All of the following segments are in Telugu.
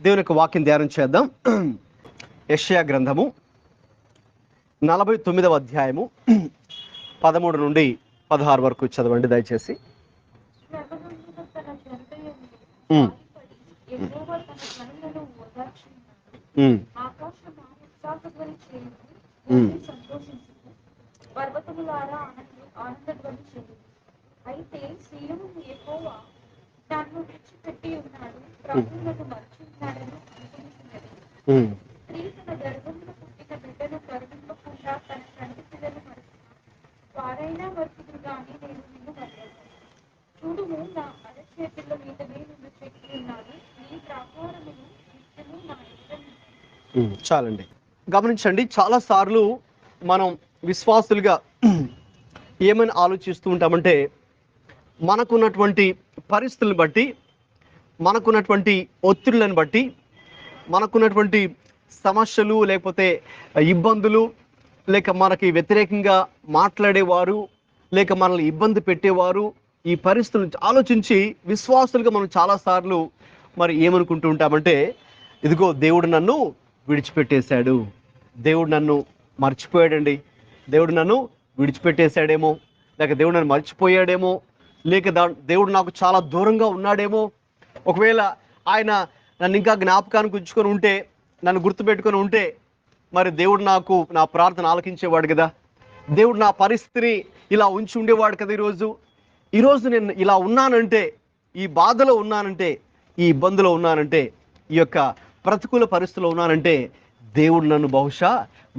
దేవుని యొక్క వాక్యం ధ్యానం చేద్దాం. యెషయా గ్రంథము 49వ అధ్యాయము 13 నుండి 16 వరకు చదవండి దయచేసి. అయితే సీయోను యెహోవా నన్ను విడిచిపెట్టి ఉన్నాడు, ప్రభువును మరచిన్నాడని అనుకుంటున్నది. స్త్రీ తన గర్భంలో పుట్టిన బిడ్డను కరుణింపకుండా తన తండ్రి పిల్లలు మరచిన వారైనా మరుపుదురు గాని నేను నిన్ను మరవను. చూడుము, నా అరచేతుల మీదనే నిన్ను పెట్టి ఉన్నాను, నీ ప్రాకారమును నిత్యము నా ఎదుట. చాలండి. గమనించండి, చాలా సార్లు మనం విశ్వాసులుగా ఏమని ఆలోచిస్తూ ఉంటామంటే, మనకున్నటువంటి పరిస్థితులను బట్టి, మనకున్నటువంటి ఒత్తిడులను బట్టి, మనకున్నటువంటి సమస్యలు లేకపోతే ఇబ్బందులు, లేక మనకి వ్యతిరేకంగా మాట్లాడేవారు, లేక మనల్ని ఇబ్బంది పెట్టేవారు, ఈ పరిస్థితులను ఆలోచించి విశ్వాసులుగా మనం చాలాసార్లు మరి ఏమనుకుంటూ ఉంటామంటే, ఇదిగో దేవుడు నన్ను విడిచిపెట్టేశాడు, దేవుడు నన్ను మర్చిపోయాడండి, దేవుడు నన్ను విడిచిపెట్టేశాడేమో, లేక దేవుడు నన్ను మర్చిపోయాడేమో, లేక దేవుడు నాకు చాలా దూరంగా ఉన్నాడేమో, ఒకవేళ ఆయన నన్ను ఇంకా జ్ఞాపకానికి ఉంచుకొని ఉంటే, నన్ను గుర్తుపెట్టుకొని ఉంటే మరి దేవుడు నాకు నా ప్రార్థన ఆలకించేవాడు కదా, దేవుడు నా పరిస్థితిని ఇలా ఉంచి ఉండేవాడు కదా. ఈరోజు నేను ఇలా ఉన్నానంటే, ఈ బాధలో ఉన్నానంటే, ఈ ఇబ్బందిలో ఉన్నానంటే, ఈ యొక్క ప్రతికూల పరిస్థితిలో ఉన్నానంటే దేవుడు నన్ను బహుశా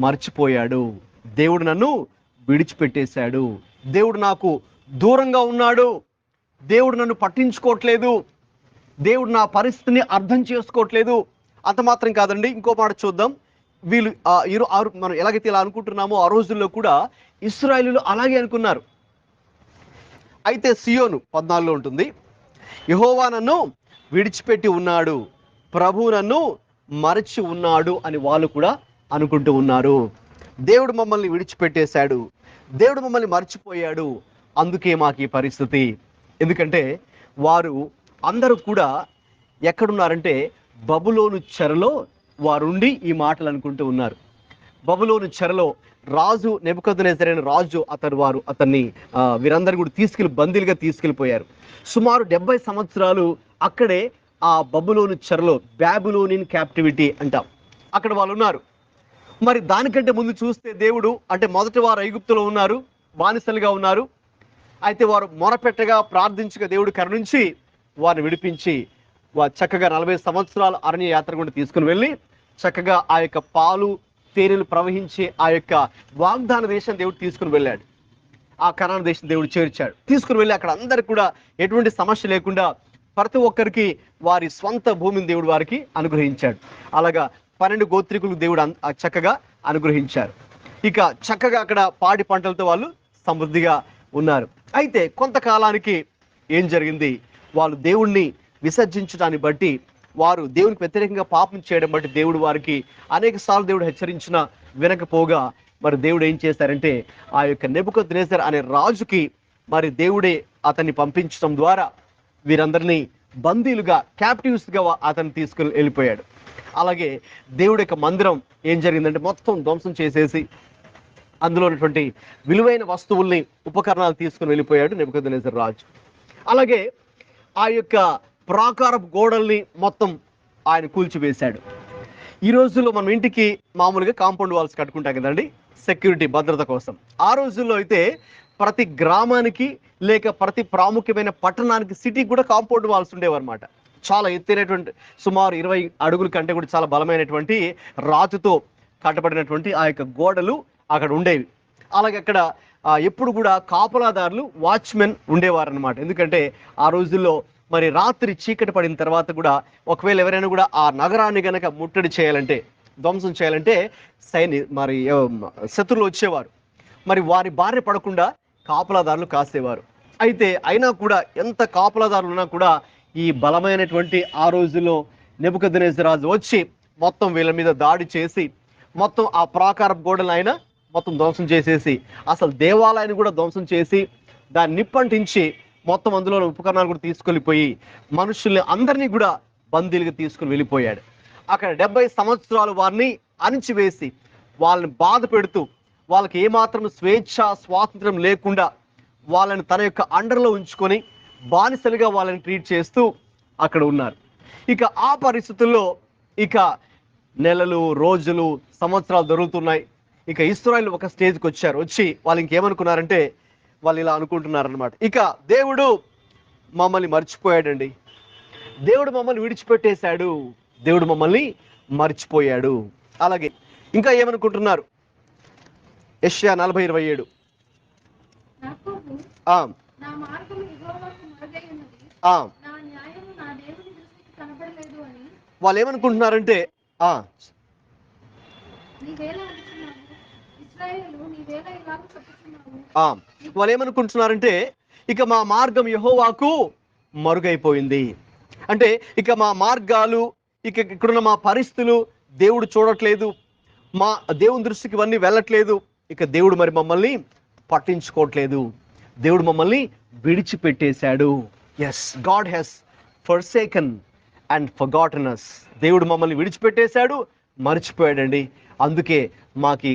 మర్చిపోయాడు, దేవుడు నన్ను విడిచిపెట్టేశాడు, దేవుడు నాకు దూరంగా ఉన్నాడు, దేవుడు నన్ను పట్టించుకోవట్లేదు, దేవుడు నా పరిస్థితిని అర్థం చేసుకోవట్లేదు. అంత మాత్రం కాదండి, ఇంకో మాట చూద్దాం. వీళ్ళు మనం ఎలాగైతే ఇలా అనుకుంటున్నామో ఆ రోజుల్లో కూడా ఇశ్రాయేలీయులు అలాగే అనుకున్నారు. అయితే సీయోను 14లో ఉంటుంది, యెహోవా నన్ను విడిచిపెట్టి ఉన్నాడు, ప్రభువు నన్ను మరచి ఉన్నాడు అని వాళ్ళు కూడా అనుకుంటూ ఉన్నారు. దేవుడు మమ్మల్ని విడిచిపెట్టేశాడు, దేవుడు మమ్మల్ని మర్చిపోయాడు, అందుకే మాకు ఈ పరిస్థితి. ఎందుకంటే వారు అందరూ కూడా ఎక్కడున్నారంటే బబులోను చెరలో వారుండి ఈ మాటలు అనుకుంటూ ఉన్నారు. బబులోను చెరలో రాజు నెబుకద్నెజరైన రాజు అతన్ని వీరందరూ కూడా బందీలుగా తీసుకెళ్ళిపోయారు. సుమారు 70 సంవత్సరాలు అక్కడే ఆ బబులోను చెరలో, బాబిలోనియన్ క్యాప్టివిటీ అంటాం, అక్కడ వాళ్ళు ఉన్నారు. మరి దానికంటే ముందు చూస్తే దేవుడు అంటే మొదటి వారు ఐగుప్తులో ఉన్నారు, బానిసలుగా ఉన్నారు. అయితే వారు మొరపెట్టగా ప్రార్థించగా దేవుడు కరుణించి వారిని విడిపించి చక్కగా 40 సంవత్సరాల అరణ్య యాత్ర గుండా తీసుకుని వెళ్ళి చక్కగా ఆ యొక్క పాలు తేనెలు ప్రవహించి ఆ యొక్క వాగ్దాన దేశం దేవుడు తీసుకుని వెళ్ళాడు. ఆ కనాను దేశం దేవుడు చేర్చాడు, తీసుకుని వెళ్ళి అక్కడ అందరికి కూడా ఎటువంటి సమస్య లేకుండా ప్రతి ఒక్కరికి వారి స్వంత భూమిని దేవుడు వారికి అనుగ్రహించాడు. అలాగా 12 గోత్రికులకు దేవుడు చక్కగా అనుగ్రహించారు. ఇక చక్కగా అక్కడ పాడి పంటలతో వాళ్ళు సమృద్ధిగా ఉన్నారు. అయితే కొంతకాలానికి ఏం జరిగింది, వాళ్ళు దేవుణ్ణి విసర్జించడాన్ని బట్టి, వారు దేవునికి వ్యతిరేకంగా పాపం చేయడం బట్టి దేవుడు వారికి అనేక సార్లు దేవుడు హెచ్చరించినా వినకపోగా మరి దేవుడు ఏం చేశారంటే ఆ యొక్క నెబుకద్నెజర్ అనే రాజుకి మరి దేవుడే అతన్ని పంపించడం ద్వారా వీరందరినీ బందీలుగా, క్యాప్టివ్స్గా అతన్ని తీసుకుని వెళ్ళిపోయాడు. అలాగే దేవుడి యొక్క మందిరం ఏం జరిగిందంటే మొత్తం ధ్వంసం చేసేసి అందులో ఉన్నటువంటి విలువైన వస్తువుల్ని, ఉపకరణాలు తీసుకుని వెళ్ళిపోయాడు నెబుకద్నెజర్ రాజు. అలాగే ఆ యొక్క ప్రాకారపు గోడల్ని మొత్తం ఆయన కూల్చివేశాడు. ఈ రోజుల్లో మనం ఇంటికి మామూలుగా కాంపౌండ్ వాల్స్ కట్టుకుంటాం కదండి, సెక్యూరిటీ, భద్రత కోసం. ఆ రోజుల్లో అయితే ప్రతి గ్రామానికి లేక ప్రతి ప్రాముఖ్యమైన పట్టణానికి, సిటీకి కూడా కాంపౌండ్ వాల్స్ ఉండేవన్నమాట. చాలా ఎత్తైనటువంటి సుమారు 20 అడుగుల కంటే కూడా చాలా బలమైనటువంటి రాతితో కట్టబడినటువంటి ఆ యొక్క గోడలు అక్కడ ఉండేవి. అలాగే అక్కడ ఎప్పుడు కూడా కాపలాదారులు, వాచ్మెన్ ఉండేవారు అనమాట. ఎందుకంటే ఆ రోజుల్లో మరి రాత్రి చీకటి పడిన తర్వాత కూడా ఒకవేళ ఎవరైనా కూడా ఆ నగరాన్ని గనక ముట్టడి చేయాలంటే, ధ్వంసం చేయాలంటే శత్రువులు వచ్చేవారు. మరి వారి బారి పడకుండా కాపలాదారులు కాసేవారు. అయితే అయినా కూడా ఎంత కాపలాదారులు ఉన్నా కూడా ఈ బలమైనటువంటి ఆ రోజుల్లో నెబుకద్నెజర్ రాజు వచ్చి మొత్తం వీళ్ళ మీద దాడి చేసి మొత్తం ఆ ప్రాకారపు గోడలను ఆయన మొత్తం ధ్వంసం చేసేసి, అసలు దేవాలయాన్ని కూడా ధ్వంసం చేసి దాన్ని నిప్పంటించి మొత్తం అందులో ఉపకరణాలు కూడా తీసుకెళ్ళిపోయి మనుషుల్ని అందరినీ కూడా బందీలుగా తీసుకుని వెళ్ళిపోయాడు. అక్కడ 70 సంవత్సరాలు వారిని అణిచివేసి వాళ్ళని బాధ పెడుతూ వాళ్ళకి ఏమాత్రం స్వేచ్ఛ స్వాతంత్రం లేకుండా వాళ్ళని తన యొక్క అండర్లో ఉంచుకొని బానిసలుగా వాళ్ళని ట్రీట్ చేస్తూ అక్కడ ఉన్నారు. ఇక ఆ పరిస్థితుల్లో ఇక నెలలు, రోజులు, సంవత్సరాలు దొరుకుతున్నాయి. ఇక ఇశ్రాయేలు ఒక స్టేజ్కి వచ్చారు. వచ్చి వాళ్ళు ఇంకేమనుకున్నారంటే వాళ్ళు ఇలా అనుకుంటున్నారనమాట, ఇక దేవుడు మమ్మల్ని మర్చిపోయాడండి, దేవుడు మమ్మల్ని విడిచిపెట్టేశాడు, దేవుడు మమ్మల్ని మర్చిపోయాడు. అలాగే ఇంకా ఏమనుకుంటున్నారు, యెషయా 40:27 యాకోబు ఆ నా మార్గము యెహోవాకు మరుగై ఉన్నది, ఆ నా న్యాయము నా దేవుని దృష్టికి కనబడలేదు అని వాళ్ళు ఏమనుకుంటున్నారంటే నీవేలా అంటున్నావు, ఇశ్రాయేలు నీవేలా ఇలాగ చెప్పుచున్నావు. వాళ్ళు ఏమనుకుంటున్నారంటే ఇక మా మార్గం యెహోవాకు మరుగైపోయింది. అంటే ఇక మా మార్గాలు, ఇక ఇక్కడున్న మా పరిస్థితులు దేవుడు చూడట్లేదు, మా దేవుని దృష్టికి ఇవన్నీ వెళ్ళట్లేదు, ఇక దేవుడు మరి మమ్మల్ని పట్టించుకోవట్లేదు, దేవుడు మమ్మల్ని విడిచిపెట్టేశాడు. Yes, God has forsaken and forgotten us. దేవుడు మమ్మల్ని విడిచిపెట్టేశాడు, మర్చిపోయాడండి. అందుకే మాకి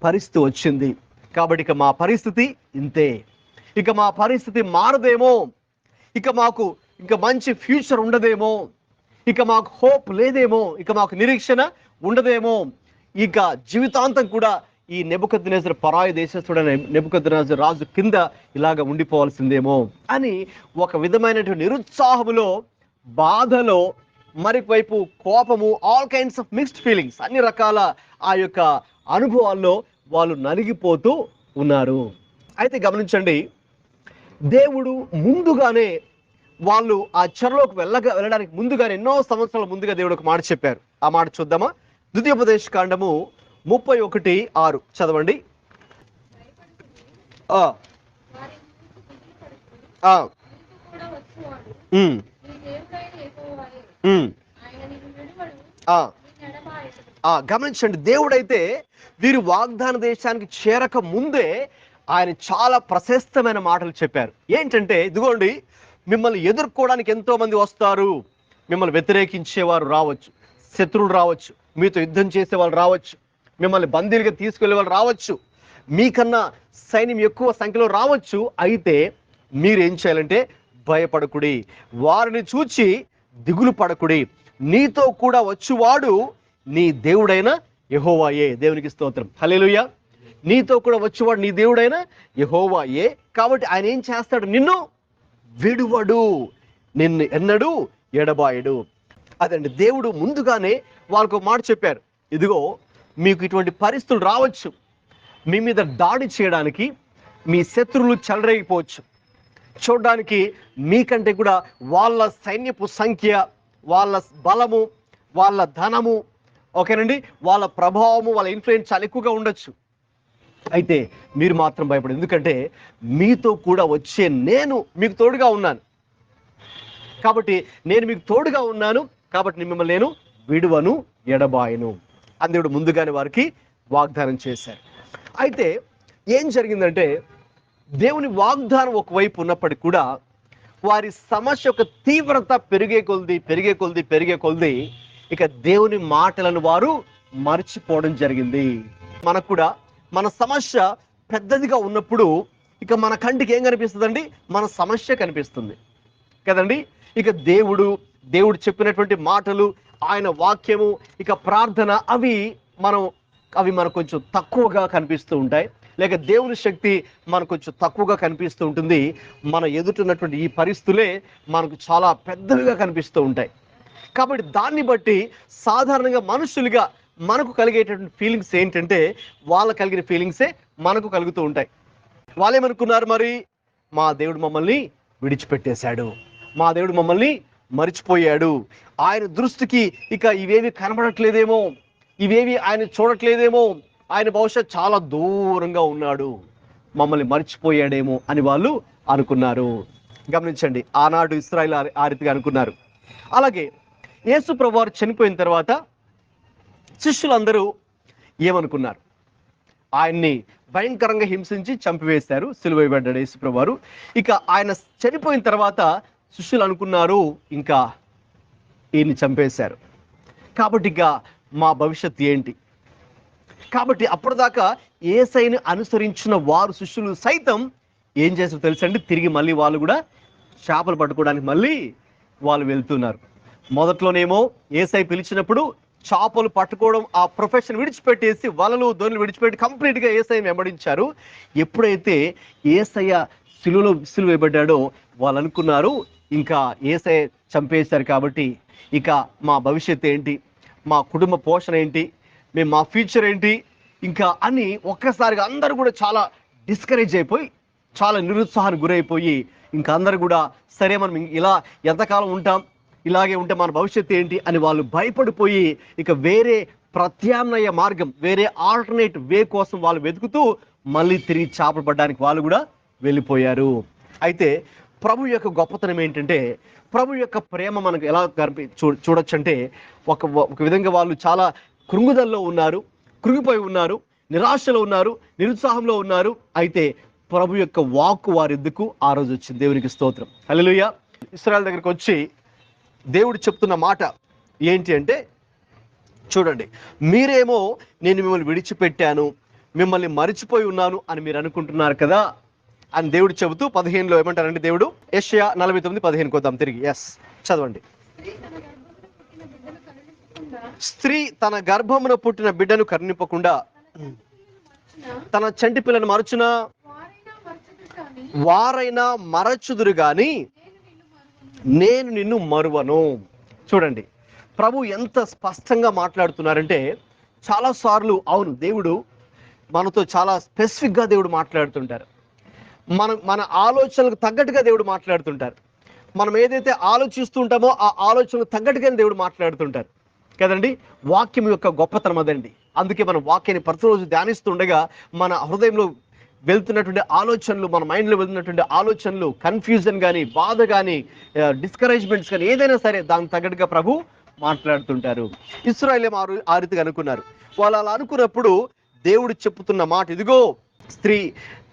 పరిస్థితి వచ్చింది. కాబట్టి ఇక మా పరిస్థితి ఇంతే, ఇక మా పరిస్థితి మారదేమో, ఇక మాకు ఇక మంచి ఫ్యూచర్ ఉండదేమో, ఇక మాకు హోప్ లేదేమో, ఇక మాకు నిరీక్షణ ఉండదేమో, ఇక జీవితాంతం కూడా ఈ నెబుకద్నెజరు పరాయి దేశస్థుడైన నెబుకద్నెజరు రాజు కింద ఇలాగ ఉండిపోవాల్సిందేమో అని ఒక విధమైనటువంటి నిరుత్సాహములో, బాధలో, మరివైపు కోపము, all kinds of mixed feelings, అన్ని రకాల ఆ యొక్క అనుభవాల్లో వాళ్ళు నలిగిపోతూ ఉన్నారు. అయితే గమనించండి, దేవుడు ముందుగానే వాళ్ళు ఆ చెరలోకి వెళ్ళడానికి ముందుగానే ఎన్నో సంవత్సరాల ముందుగా దేవుడు ఒక మాట చెప్పారు. ఆ మాట చూద్దామా? ద్వితీయోపదేశ కాండము 31:6 చదవండి. ఆ వారి ముందు దిగులు పడుతూ ఆ నీకు కూడా వచ్చువాడు ఉమ్ నీ దేవుడైన యెహోవాయే, ఉమ్ ఆయన నిన్ను విడువడు, ఆ నిన్ను ఎడబాయడు. గమనించండి, దేవుడైతే వీరు వాగ్దాన దేశానికి చేరక ముందే ఆయన చాలా ప్రశస్తమైన మాటలు చెప్పారు. ఏంటంటే, ఇదిగోండి, మిమ్మల్ని ఎదుర్కోవడానికి ఎంతో మంది వస్తారు, మిమ్మల్ని వ్యతిరేకించేవారు రావచ్చు, శత్రువులు రావచ్చు, మీతో యుద్ధం చేసే వాళ్ళు రావచ్చు, మిమ్మల్ని బందీలుగా తీసుకెళ్లే వాళ్ళు రావచ్చు, మీకన్నా సైన్యం ఎక్కువ సంఖ్యలో రావచ్చు. అయితే మీరేం చేయాలంటే భయపడకుడి, వారిని చూచి దిగులు పడకుడి, నీతో కూడా వచ్చువాడు నీ దేవుడైన యెహోవాయే. దేవునికి స్తోత్రం, హల్లెలూయా. నీతో కూడా వచ్చేవాడు నీ దేవుడైన యెహోవాయే. కాబట్టి ఆయన ఏం చేస్తాడు? నిన్ను విడువడు, నిన్ను ఎన్నడూ ఎడబాయడు. అదండి, దేవుడు ముందుగానే వాళ్ళకు ఒక మాట చెప్పారు. ఇదిగో, మీకు ఇటువంటి పరిస్థితులు రావచ్చు, మీ మీద దాడి చేయడానికి మీ శత్రువులు చెలరేగిపోవచ్చు, చూడడానికి మీకంటే కూడా వాళ్ళ సైన్యపు సంఖ్య, వాళ్ళ బలము, వాళ్ళ ధనము, ఓకేనండి, వాళ్ళ ప్రభావము, వాళ్ళ ఇన్ఫ్లుయెన్స్ చాలా ఎక్కువగా ఉండొచ్చు. అయితే మీరు మాత్రం భయపడదు, ఎందుకంటే మీతో కూడా వచ్చే నేను మీకు తోడుగా ఉన్నాను. కాబట్టి నేను మీకు తోడుగా ఉన్నాను, కాబట్టి మిమ్మల్ని నేను విడువను, ఎడబాయను అని దేవుడు ముందుగానే వారికి వాగ్దానం చేశారు. అయితే ఏం జరిగిందంటే, దేవుని వాగ్దానం ఒకవైపు ఉన్నప్పటికీ కూడా వారి సమస్య యొక్క తీవ్రత పెరిగే కొలది ఇక దేవుని మాటలను వారు మర్చిపోవడం జరిగింది. మనకు కూడా మన సమస్య పెద్దదిగా ఉన్నప్పుడు ఇక మన కంటికి ఏం కనిపిస్తుందండి? మన సమస్య కనిపిస్తుంది కదండి. ఇక దేవుడు చెప్పినటువంటి మాటలు, ఆయన వాక్యము, ఇక ప్రార్థన, అవి మనకు కొంచెం తక్కువగా కనిపిస్తూ ఉంటాయి, లేక దేవుని శక్తి మనకు కొంచెం తక్కువగా కనిపిస్తూ ఉంటుంది. మన ఎదుటిన్నటువంటి ఈ పరిస్థితులే మనకు చాలా పెద్దవిగా కనిపిస్తూ ఉంటాయి. కాబట్టి దాన్ని బట్టి సాధారణంగా మనుషులుగా మనకు కలిగేటటువంటి ఫీలింగ్స్ ఏంటంటే, వాళ్ళకు కలిగిన ఫీలింగ్సే మనకు కలుగుతూ ఉంటాయి. వాళ్ళేమనుకున్నారు మరి? మా దేవుడు మమ్మల్ని విడిచిపెట్టేశాడు, మా దేవుడు మమ్మల్ని మరిచిపోయాడు, ఆయన దృష్టికి ఇక ఇవేవి కనబడట్లేదేమో, ఇవేవి ఆయన చూడట్లేదేమో, ఆయన బహుశా చాలా దూరంగా ఉన్నాడు, మమ్మల్ని మర్చిపోయాడేమో అని వాళ్ళు అనుకున్నారు. గమనించండి, ఆనాడు ఇశ్రాయేలు ఆ రీతిగా అనుకున్నారు. అలాగే యేసు ప్రభువారు చనిపోయిన తర్వాత శిష్యులందరూ ఏమనుకున్నారు? ఆయన్ని భయంకరంగా హింసించి చంపివేశారు, సిలువ వేయబడ్డాడు యేసు ప్రభువారు. ఇక ఆయన చనిపోయిన తర్వాత శిష్యులు అనుకున్నారు, ఇంకా ఈయన్ని చంపేశారు, కాబట్టి ఇక మా భవిష్యత్తు ఏంటి? కాబట్టి అప్పటిదాకా యేసయ్యని అనుసరించిన వారు శిష్యులు సైతం ఏం చేస్తారో తెలుసండి, తిరిగి మళ్ళీ వాళ్ళు కూడా చేపలు పట్టుకోవడానికి మళ్ళీ వాళ్ళు వెళ్తున్నారు. మొదట్లోనేమో యేసయ్య పిలిచినప్పుడు చేపలు పట్టుకోవడం ఆ ప్రొఫెషన్ విడిచిపెట్టేసి, వలలు దొన్నులు విడిచిపెట్టి కంప్లీట్గా యేసయ్యని వెంబడించారు. ఎప్పుడైతే యేసయ్య సిలువలో విసులు వేయబడ్డాడో వాళ్ళు అనుకున్నారు, ఇంకా యేసయ్య చంపేశారు కాబట్టి ఇక మా భవిష్యత్తు ఏంటి, మా కుటుంబ పోషణ ఏంటి, మా ఫ్యూచర్ ఏంటి ఇంకా అని ఒక్కసారిగా అందరూ కూడా చాలా డిస్కరేజ్ అయిపోయి, చాలా నిరుత్సాహానికి గురైపోయి, ఇంకా అందరూ కూడా సరే మనం ఇలా ఎంతకాలం ఉంటాం, ఇలాగే ఉంటే మన భవిష్యత్తు ఏంటి అని వాళ్ళు భయపడిపోయి ఇక వేరే ప్రత్యామ్నాయ మార్గం, వేరే ఆల్టర్నేట్ వే కోసం వాళ్ళు వెతుకుతూ మళ్ళీ తిరిగి చేపలు పడడానికి వాళ్ళు కూడా వెళ్ళిపోయారు. అయితే ప్రభు యొక్క గొప్పతనం ఏంటంటే, ప్రభు యొక్క ప్రేమ మనకు ఎలా చూడొచ్చు అంటే, ఒక విధంగా వాళ్ళు చాలా కృంగుదల్లో ఉన్నారు, కృంగిపోయి ఉన్నారు, నిరాశలో ఉన్నారు, నిరుత్సాహంలో ఉన్నారు. అయితే ప్రభు యొక్క వాక్కు వారిద్దకు ఆ రోజు వచ్చింది. దేవునికి స్తోత్రం, హల్లెలూయా. ఇశ్రాయేలు దగ్గరికి వచ్చి దేవుడు చెప్తున్న మాట ఏంటి అంటే, చూడండి, మీరేమో నేను మిమ్మల్ని విడిచిపెట్టాను, మిమ్మల్ని మరిచిపోయి ఉన్నాను అని మీరు అనుకుంటున్నారు కదా అని దేవుడు చెబుతూ 15లో ఏమంటారంటే దేవుడు, యెషయా 49:15 కొద్దాం తిరిగి. చదవండి. స్త్రీ తన గర్భమున పుట్టిన బిడ్డను కరుణింపకుండా తన చంటి పిల్లను మరచునా, వారైనా మరచుదురు గాని నేను నిన్ను మరువను. చూడండి, ప్రభు ఎంత స్పష్టంగా మాట్లాడుతున్నారంటే, చాలాసార్లు అవును దేవుడు మనతో చాలా స్పెసిఫిక్గా దేవుడు మాట్లాడుతుంటారు. మన ఆలోచనలకు తగ్గట్టుగా దేవుడు మాట్లాడుతుంటారు. మనం ఏదైతే ఆలోచిస్తూ ఉంటామో ఆ ఆలోచనలకు తగ్గట్టుగానే దేవుడు మాట్లాడుతుంటారు కదండి. వాక్యం యొక్క గొప్పతనం అదండి. అందుకే మనం వాక్యాన్ని ప్రతిరోజు ధ్యానిస్తుండగా మన హృదయంలో వెళ్తున్నటువంటి ఆలోచనలు, మన మైండ్లో వెళ్తున్నటువంటి ఆలోచనలు, కన్ఫ్యూజన్ కానీ, బాధ కానీ, డిస్కరేజ్మెంట్స్ కానీ ఏదైనా సరే దానికి తగ్గట్టుగా ప్రభు మాట్లాడుతుంటారు. ఇశ్రాయేలు ఆ రీతిగా అనుకున్నారు. వాళ్ళు అలా అనుకున్నప్పుడు దేవుడు చెప్పుతున్న మాట ఇదిగో, స్త్రీ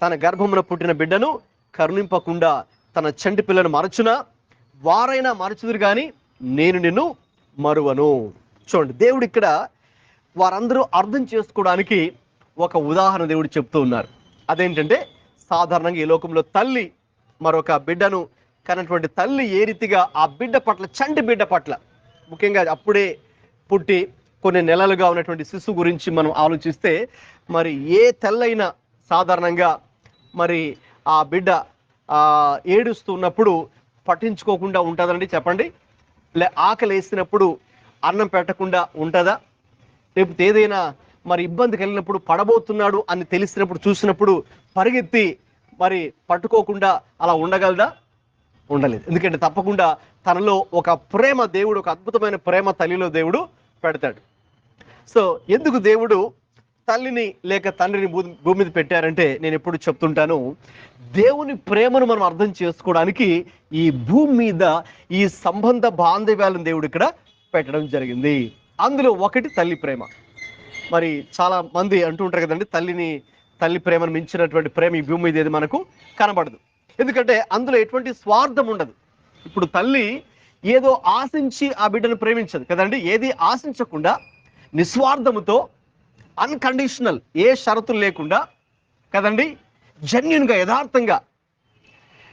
తన గర్భమున పుట్టిన బిడ్డను కరుణింపకుండా తన చంటి పిల్లను మరచునా, వారైనా మరచుదురు కానీ నేను నిన్ను మరువను. చూడండి, దేవుడు ఇక్కడ వారందరూ అర్థం చేసుకోవడానికి ఒక ఉదాహరణ దేవుడు చెప్తూ ఉన్నారు. అదేంటంటే, సాధారణంగా ఈ లోకంలో తల్లి మరొక బిడ్డను కన్నటువంటి తల్లి ఏ రీతిగా ఆ బిడ్డ పట్ల, చంటి బిడ్డ పట్ల, ముఖ్యంగా అప్పుడే పుట్టి కొన్ని నెలలుగా ఉన్నటువంటి శిశువు గురించి మనం ఆలోచిస్తే, మరి ఏ తల్లైనా సాధారణంగా మరి ఆ బిడ్డ ఏడుస్తున్నప్పుడు పట్టించుకోకుండా ఉంటుందండి చెప్పండి? ఆకలి వేసినప్పుడు అన్నం పెట్టకుండా ఉంటుందా? లేకపోతే ఏదైనా మరి ఇబ్బంది కలిగినప్పుడు, పడబోతున్నాడు అని తెలిసినప్పుడు, చూసినప్పుడు పరిగెత్తి మరి పట్టుకోకుండా అలా ఉండగలదా? ఉండలేదు. ఎందుకంటే తప్పకుండా తనలో ఒక ప్రేమ దేవుడు, ఒక అద్భుతమైన ప్రేమ తల్లిలో దేవుడు పెడతాడు. సో ఎందుకు దేవుడు తల్లిని లేక తండ్రిని భూమి మీద పెట్టారంటే, నేను ఎప్పుడు చెప్తుంటాను, దేవుని ప్రేమను మనం అర్థం చేసుకోవడానికి ఈ భూమి మీద ఈ సంబంధ బాంధవ్యాలను దేవుడు ఇక్కడ పెట్టడం జరిగింది. అందులో ఒకటి తల్లి ప్రేమ. మరి చాలా మంది అంటూ ఉంటారు కదండి, తల్లి ప్రేమను మించినటువంటి ప్రేమ ఈ భూమి మీద ఏది మనకు కనబడదు. ఎందుకంటే అందులో ఎటువంటి స్వార్థం ఉండదు. ఇప్పుడు తల్లి ఏదో ఆశించి ఆ బిడ్డను ప్రేమించదు కదండి. ఏది ఆశించకుండా నిస్వార్థముతో, అన్కండిషనల్, ఏ షరతులు లేకుండా కదండి, జెన్యూన్గా, యథార్థంగా,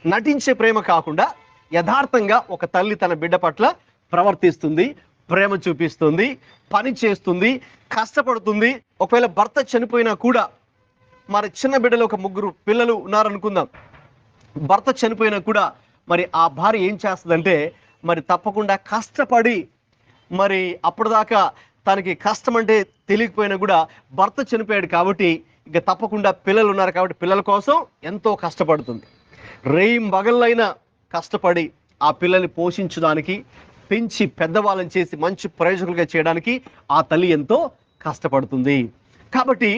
నటించే ప్రేమ కాకుండా యథార్థంగా ఒక తల్లి తన బిడ్డ పట్ల ప్రవర్తిస్తుంది, ప్రేమ చూపిస్తుంది, పని చేస్తుంది, కష్టపడుతుంది. ఒకవేళ భర్త చనిపోయినా కూడా, మరి చిన్న బిడ్డలు ఒక 3 పిల్లలు ఉన్నారనుకుందాం, భర్త చనిపోయినా కూడా మరి ఆ భార్య ఏం చేస్తుందంటే, మరి తప్పకుండా కష్టపడి, మరి అప్పటిదాకా తనకి కష్టం అంటే తెలియకపోయినా కూడా భర్త చనిపోయాడు కాబట్టి ఇక తప్పకుండా పిల్లలు ఉన్నారు కాబట్టి పిల్లల కోసం ఎంతో కష్టపడుతుంది. రేయింబగళ్ళైనా కష్టపడి ఆ పిల్లల్ని పోషించడానికి, పెంచి పెద్దవాళ్ళని చేసి మంచి ప్రయోజకులుగా చేయడానికి ఆ తల్లి ఎంతో కష్టపడుతుంది. కాబట్టి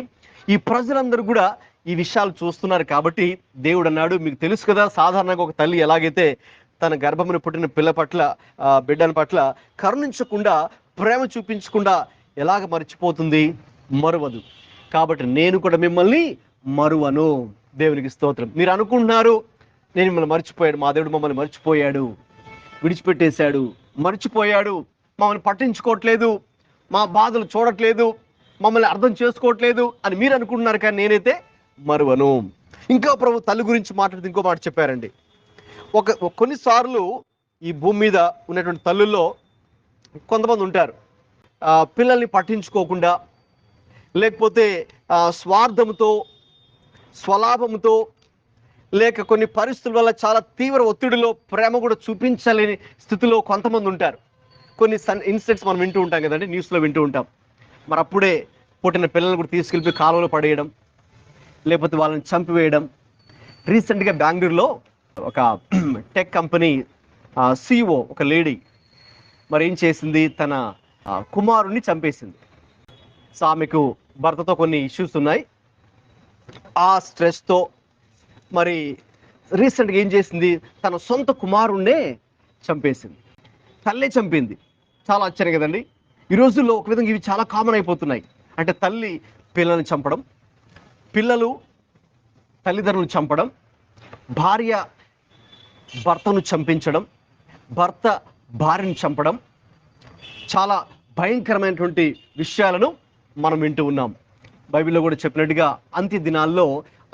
ఈ ప్రజలందరూ కూడా ఈ విషయాలు చూస్తున్నారు. కాబట్టి దేవుడు అన్నాడు, మీకు తెలుసు కదా, సాధారణంగా ఒక తల్లి ఎలాగైతే తన గర్భమున పుట్టిన పిల్ల పట్ల, బిడ్డల పట్ల కరుణించకుండా, ప్రేమ చూపించకుండా ఎలాగ మర్చిపోతుంది, మరువదు. కాబట్టి నేను కూడా మిమ్మల్ని మరువను. దేవునికి స్తోత్రం. మీరు అనుకుంటున్నారు నేను మిమ్మల్ని మర్చిపోయాడు, మా దేవుడు మమ్మల్ని మర్చిపోయాడు, విడిచిపెట్టేశాడు, మర్చిపోయాడు, మమ్మల్ని పట్టించుకోవట్లేదు, మా బాధలు చూడట్లేదు, మమ్మల్ని అర్థం చేసుకోవట్లేదు అని మీరు అనుకుంటున్నారు, కానీ నేనైతే మరువను. ఇంకా ప్రభు తల్లి గురించి మాట్లాడుతూ ఇంకో మాట చెప్పారండి. కొన్నిసార్లు ఈ భూమి మీద ఉన్నటువంటి తల్లుల్లో కొంతమంది ఉంటారు, పిల్లల్ని పట్టించుకోకుండా, లేకపోతే స్వార్థంతో, స్వలాభంతో, లేక కొన్ని పరిస్థితుల వల్ల చాలా తీవ్ర ఒత్తిడిలో ప్రేమ కూడా చూపించలేని స్థితిలో కొంతమంది ఉంటారు. కొన్ని ఇన్సిడెంట్స్ మనం వింటూ ఉంటాం కదండి, న్యూస్లో వింటూ ఉంటాం. మరి అప్పుడే పుట్టిన పిల్లల్ని కూడా తీసుకెళ్ళి కాలువలో పడేయడం, లేకపోతే వాళ్ళని చంపివేయడం. రీసెంట్గా బెంగళూరులో ఒక టెక్ కంపెనీ CEO ఒక లేడీ మరి ఏం చేసింది, తన కుమారుణ్ణి చంపేసింది. సో ఆమెకు భర్తతో కొన్ని ఇష్యూస్ ఉన్నాయి. ఆ స్ట్రెస్తో మరి రీసెంట్గా ఏం చేసింది, తన సొంత కుమారుణ్ణే చంపేసింది. తల్లే చంపింది. చాలా ఆశ్చర్యం కదండి. ఈ రోజుల్లో ఒక విధంగా ఇవి చాలా కామన్ అయిపోతున్నాయి. అంటే తల్లి పిల్లల్ని చంపడం, పిల్లలు తల్లిదండ్రులు చంపడం, భార్య భర్తను చంపించడం, భర్త భార్యను చంపడం, చాలా భయంకరమైనటువంటి విషయాలను మనం వింటూ ఉన్నాం. బైబిల్లో కూడా చెప్పినట్టుగా అంత్య దినాల్లో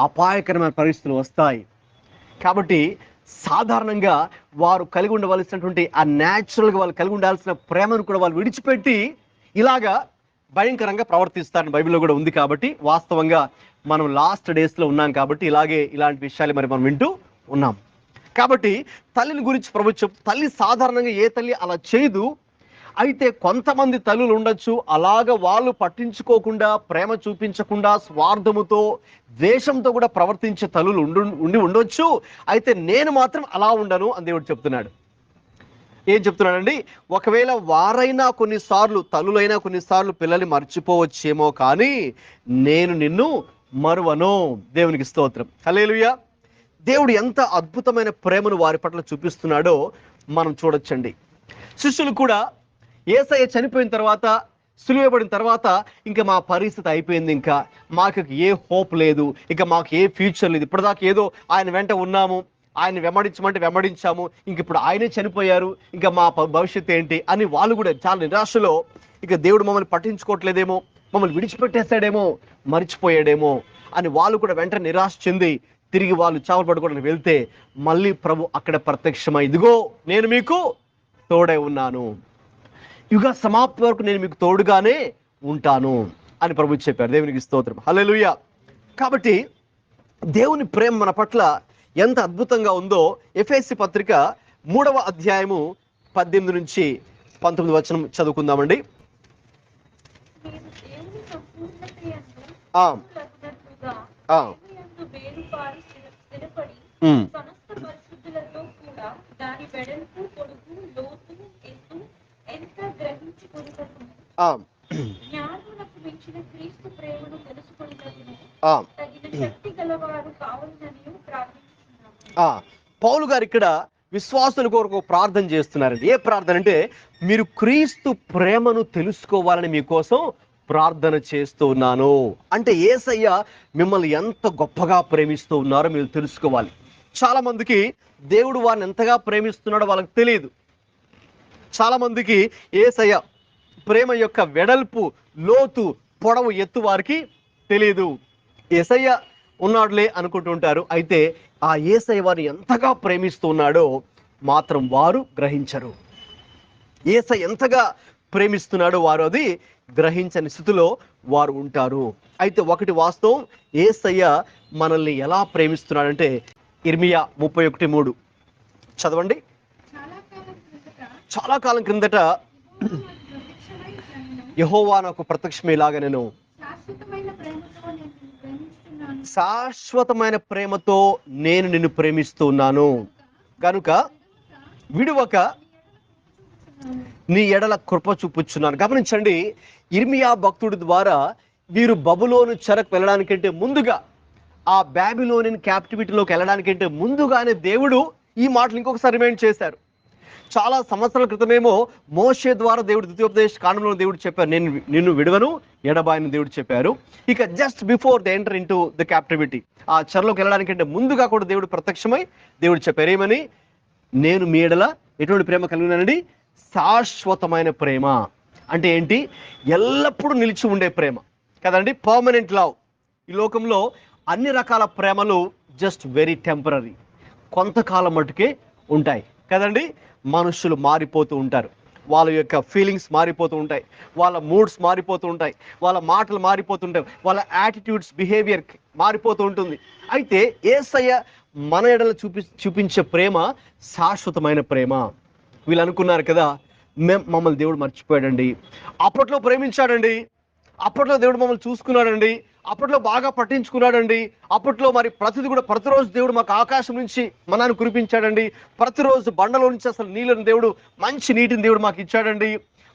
అపాయకరమైన పరిస్థితులు వస్తాయి. కాబట్టి సాధారణంగా వారు కలిగి ఉండవలసినటువంటి ఆ న్యాచురల్గా వాళ్ళు కలిగి ఉండాల్సిన ప్రేమను కూడా వాళ్ళు విడిచిపెట్టి ఇలాగా భయంకరంగా ప్రవర్తిస్తారని బైబిల్లో కూడా ఉంది. కాబట్టి వాస్తవంగా మనం లాస్ట్ డేస్లో ఉన్నాం కాబట్టి ఇలాంటి విషయాలు మరి మనం వింటూ ఉన్నాం. కాబట్టి తల్లిని గురించి ప్రభు తల్లి సాధారణంగా ఏ తల్లి అలా చేయదు. అయితే కొంతమంది తల్లులు ఉండొచ్చు, అలాగ వాళ్ళు పట్టించుకోకుండా, ప్రేమ చూపించకుండా, స్వార్థముతో, ద్వేషంతో కూడా ప్రవర్తించే తల్లులు ఉండొచ్చు. అయితే నేను మాత్రం అలా ఉండను అని దేవుడు చెప్తున్నాడు. ఏం చెప్తున్నాడండి, ఒకవేళ వారైనా కొన్నిసార్లు, తల్లులైనా కొన్నిసార్లు పిల్లల్ని మర్చిపోవచ్చేమో, కానీ నేను నిన్ను మరువను. దేవునికి స్తోత్రం, హల్లెలూయా. దేవుడు ఎంత అద్భుతమైన ప్రేమను వారి పట్ల చూపిస్తున్నాడో మనం చూడొచ్చండి. శిష్యులు కూడా యేసయ్య చనిపోయిన తర్వాత, సిలువేయబడిన తర్వాత ఇంకా మా పరిస్థితి అయిపోయింది, ఇంకా మాకు ఏ హోప్ లేదు, ఇంకా మాకు ఏ ఫ్యూచర్ లేదు, ఇప్పటిదాకా ఏదో ఆయన వెంట ఉన్నాము, ఆయన వెంబడించమంటే వెంబడించాము, ఇంక ఇప్పుడు ఆయనే చనిపోయారు, ఇంకా మా భవిష్యత్తు ఏంటి అని వాళ్ళు కూడా చాలా నిరాశలో, ఇక దేవుడు మమ్మల్ని పట్టించుకోవట్లేదేమో, మమ్మల్ని విడిచిపెట్టేస్తాడేమో, మర్చిపోయాడేమో అని వాళ్ళు కూడా వెంటనే నిరాశ చెంది తిరిగి వాళ్ళు చావలు పడుకోవడానికి వెళ్తే మళ్ళీ ప్రభు అక్కడ ప్రత్యక్షమై, ఇదిగో నేను మీకు తోడై ఉన్నాను, యుగ సమాప్తి వరకు నేను మీకు తోడుగానే ఉంటాను అని ప్రభు చెప్పారు. దేవునికి స్తోత్రం, హల్లెలూయా. కాబట్టి దేవుని ప్రేమ మన పట్ల ఎంత అద్భుతంగా ఉందో ఎఫెసీ పత్రిక 3వ అధ్యాయము 18 నుంచి 19 వచనం చదువుకుందామండి. పౌలు గారు ఇక్కడ విశ్వాసుల కొరకు ప్రార్థన చేస్తున్నారండి. ఏ ప్రార్థన అంటే, మీరు క్రీస్తు ప్రేమను తెలుసుకోవాలని మీకోసం ప్రార్థన చేస్తూ ఉన్నాను. అంటే యేసయ్య మిమ్మల్ని ఎంత గొప్పగా ప్రేమిస్తూ ఉన్నారో మీరు తెలుసుకోవాలి. చాలా మందికి దేవుడు వారిని ఎంతగా ప్రేమిస్తున్నాడో వాళ్ళకి తెలియదు. చాలా మందికి యేసయ్య ప్రేమ యొక్క వెడల్పు, లోతు, పొడవు, ఎత్తు వారికి తెలియదు. యేసయ్య ఉన్నాడులే అనుకుంటుంటారు. అయితే ఆ యేసయ్య వారిని ఎంతగా ప్రేమిస్తున్నాడో మాత్రం వారు గ్రహించరు. యేసయ్య ఎంతగా ప్రేమిస్తున్నాడో వారు అది గ్రహించని స్థితిలో వారు ఉంటారు. అయితే ఒకటి వాస్తవం, యేసయ్య మనల్ని ఎలా ప్రేమిస్తున్నాడంటే, ఇర్మియా 31:3 చదవండి. చాలా కాలం క్రిందట యెహోవా నాకు ప్రత్యక్షమయ్యేలాగా నేను శాశ్వతమైన ప్రేమతో నేను నిన్ను ప్రేమిస్తున్నాను కనుక విడువక నీ ఎడల కృప చూపుచున్నాను. గమనించండి, ఇర్మియా భక్తుడి ద్వారా వీరు బబులోను చెరకు వెళ్ళడానికంటే ముందుగా, ఆ బాబిలోనియన్ క్యాప్టివిటీలోకి వెళ్ళడానికంటే ముందుగానే దేవుడు ఈ మాటలు ఇంకొకసారి రిమైండ్ చేశారు. చాలా సంవత్సరాల క్రితమేమో మోషే ద్వారా దేవుడు ద్వితీయోపదేశ కాండంలో దేవుడు చెప్పారు, నేను నిన్ను విడవను ఎడబాయని దేవుడు చెప్పారు. ఇక just before the enter into the captivity, ఆ చెరలోకి వెళ్ళడానికంటే ముందుగా కూడా దేవుడు ప్రత్యక్షమై దేవుడు చెప్పారు ఏమని, నేను మీ ఎడల ఎటువంటి ప్రేమ కలిగినానండి, శాశ్వతమైన ప్రేమ. అంటే ఏంటి? ఎల్లప్పుడూ నిలిచి ఉండే ప్రేమ కదండి, పర్మనెంట్ లవ్. ఈ లోకంలో అన్ని రకాల ప్రేమలు జస్ట్ వెరీ టెంపరరీ, కొంతకాలం మటుకే ఉంటాయి కదండి. మనుషులు మారిపోతూ ఉంటారు, వాళ్ళ యొక్క ఫీలింగ్స్ మారిపోతూ ఉంటాయి, వాళ్ళ మూడ్స్ మారిపోతూ ఉంటాయి, వాళ్ళ మాటలు మారిపోతుంటాయి, వాళ్ళ యాటిట్యూడ్స్, బిహేవియర్ మారిపోతూ ఉంటుంది. అయితే యేసయ్య మన ఎడల చూపించే ప్రేమ శాశ్వతమైన ప్రేమ. వీళ్ళు అనుకున్నారు కదా, మమ్మల్ని దేవుడు మర్చిపోయాడండి, అప్పట్లో ప్రేమించాడండి, అప్పట్లో దేవుడు మమ్మల్ని చూసుకున్నాడండి, అప్పట్లో బాగా పట్టించుకున్నాడండి, అప్పట్లో మరి ప్రతిరోజు దేవుడు మాకు ఆకాశం నుంచి మనాన్ని కురిపించాడండి, ప్రతిరోజు బండలో నుంచి అసలు నీళ్ళని దేవుడు, మంచి నీటిని దేవుడు మాకు ఇచ్చాడండి,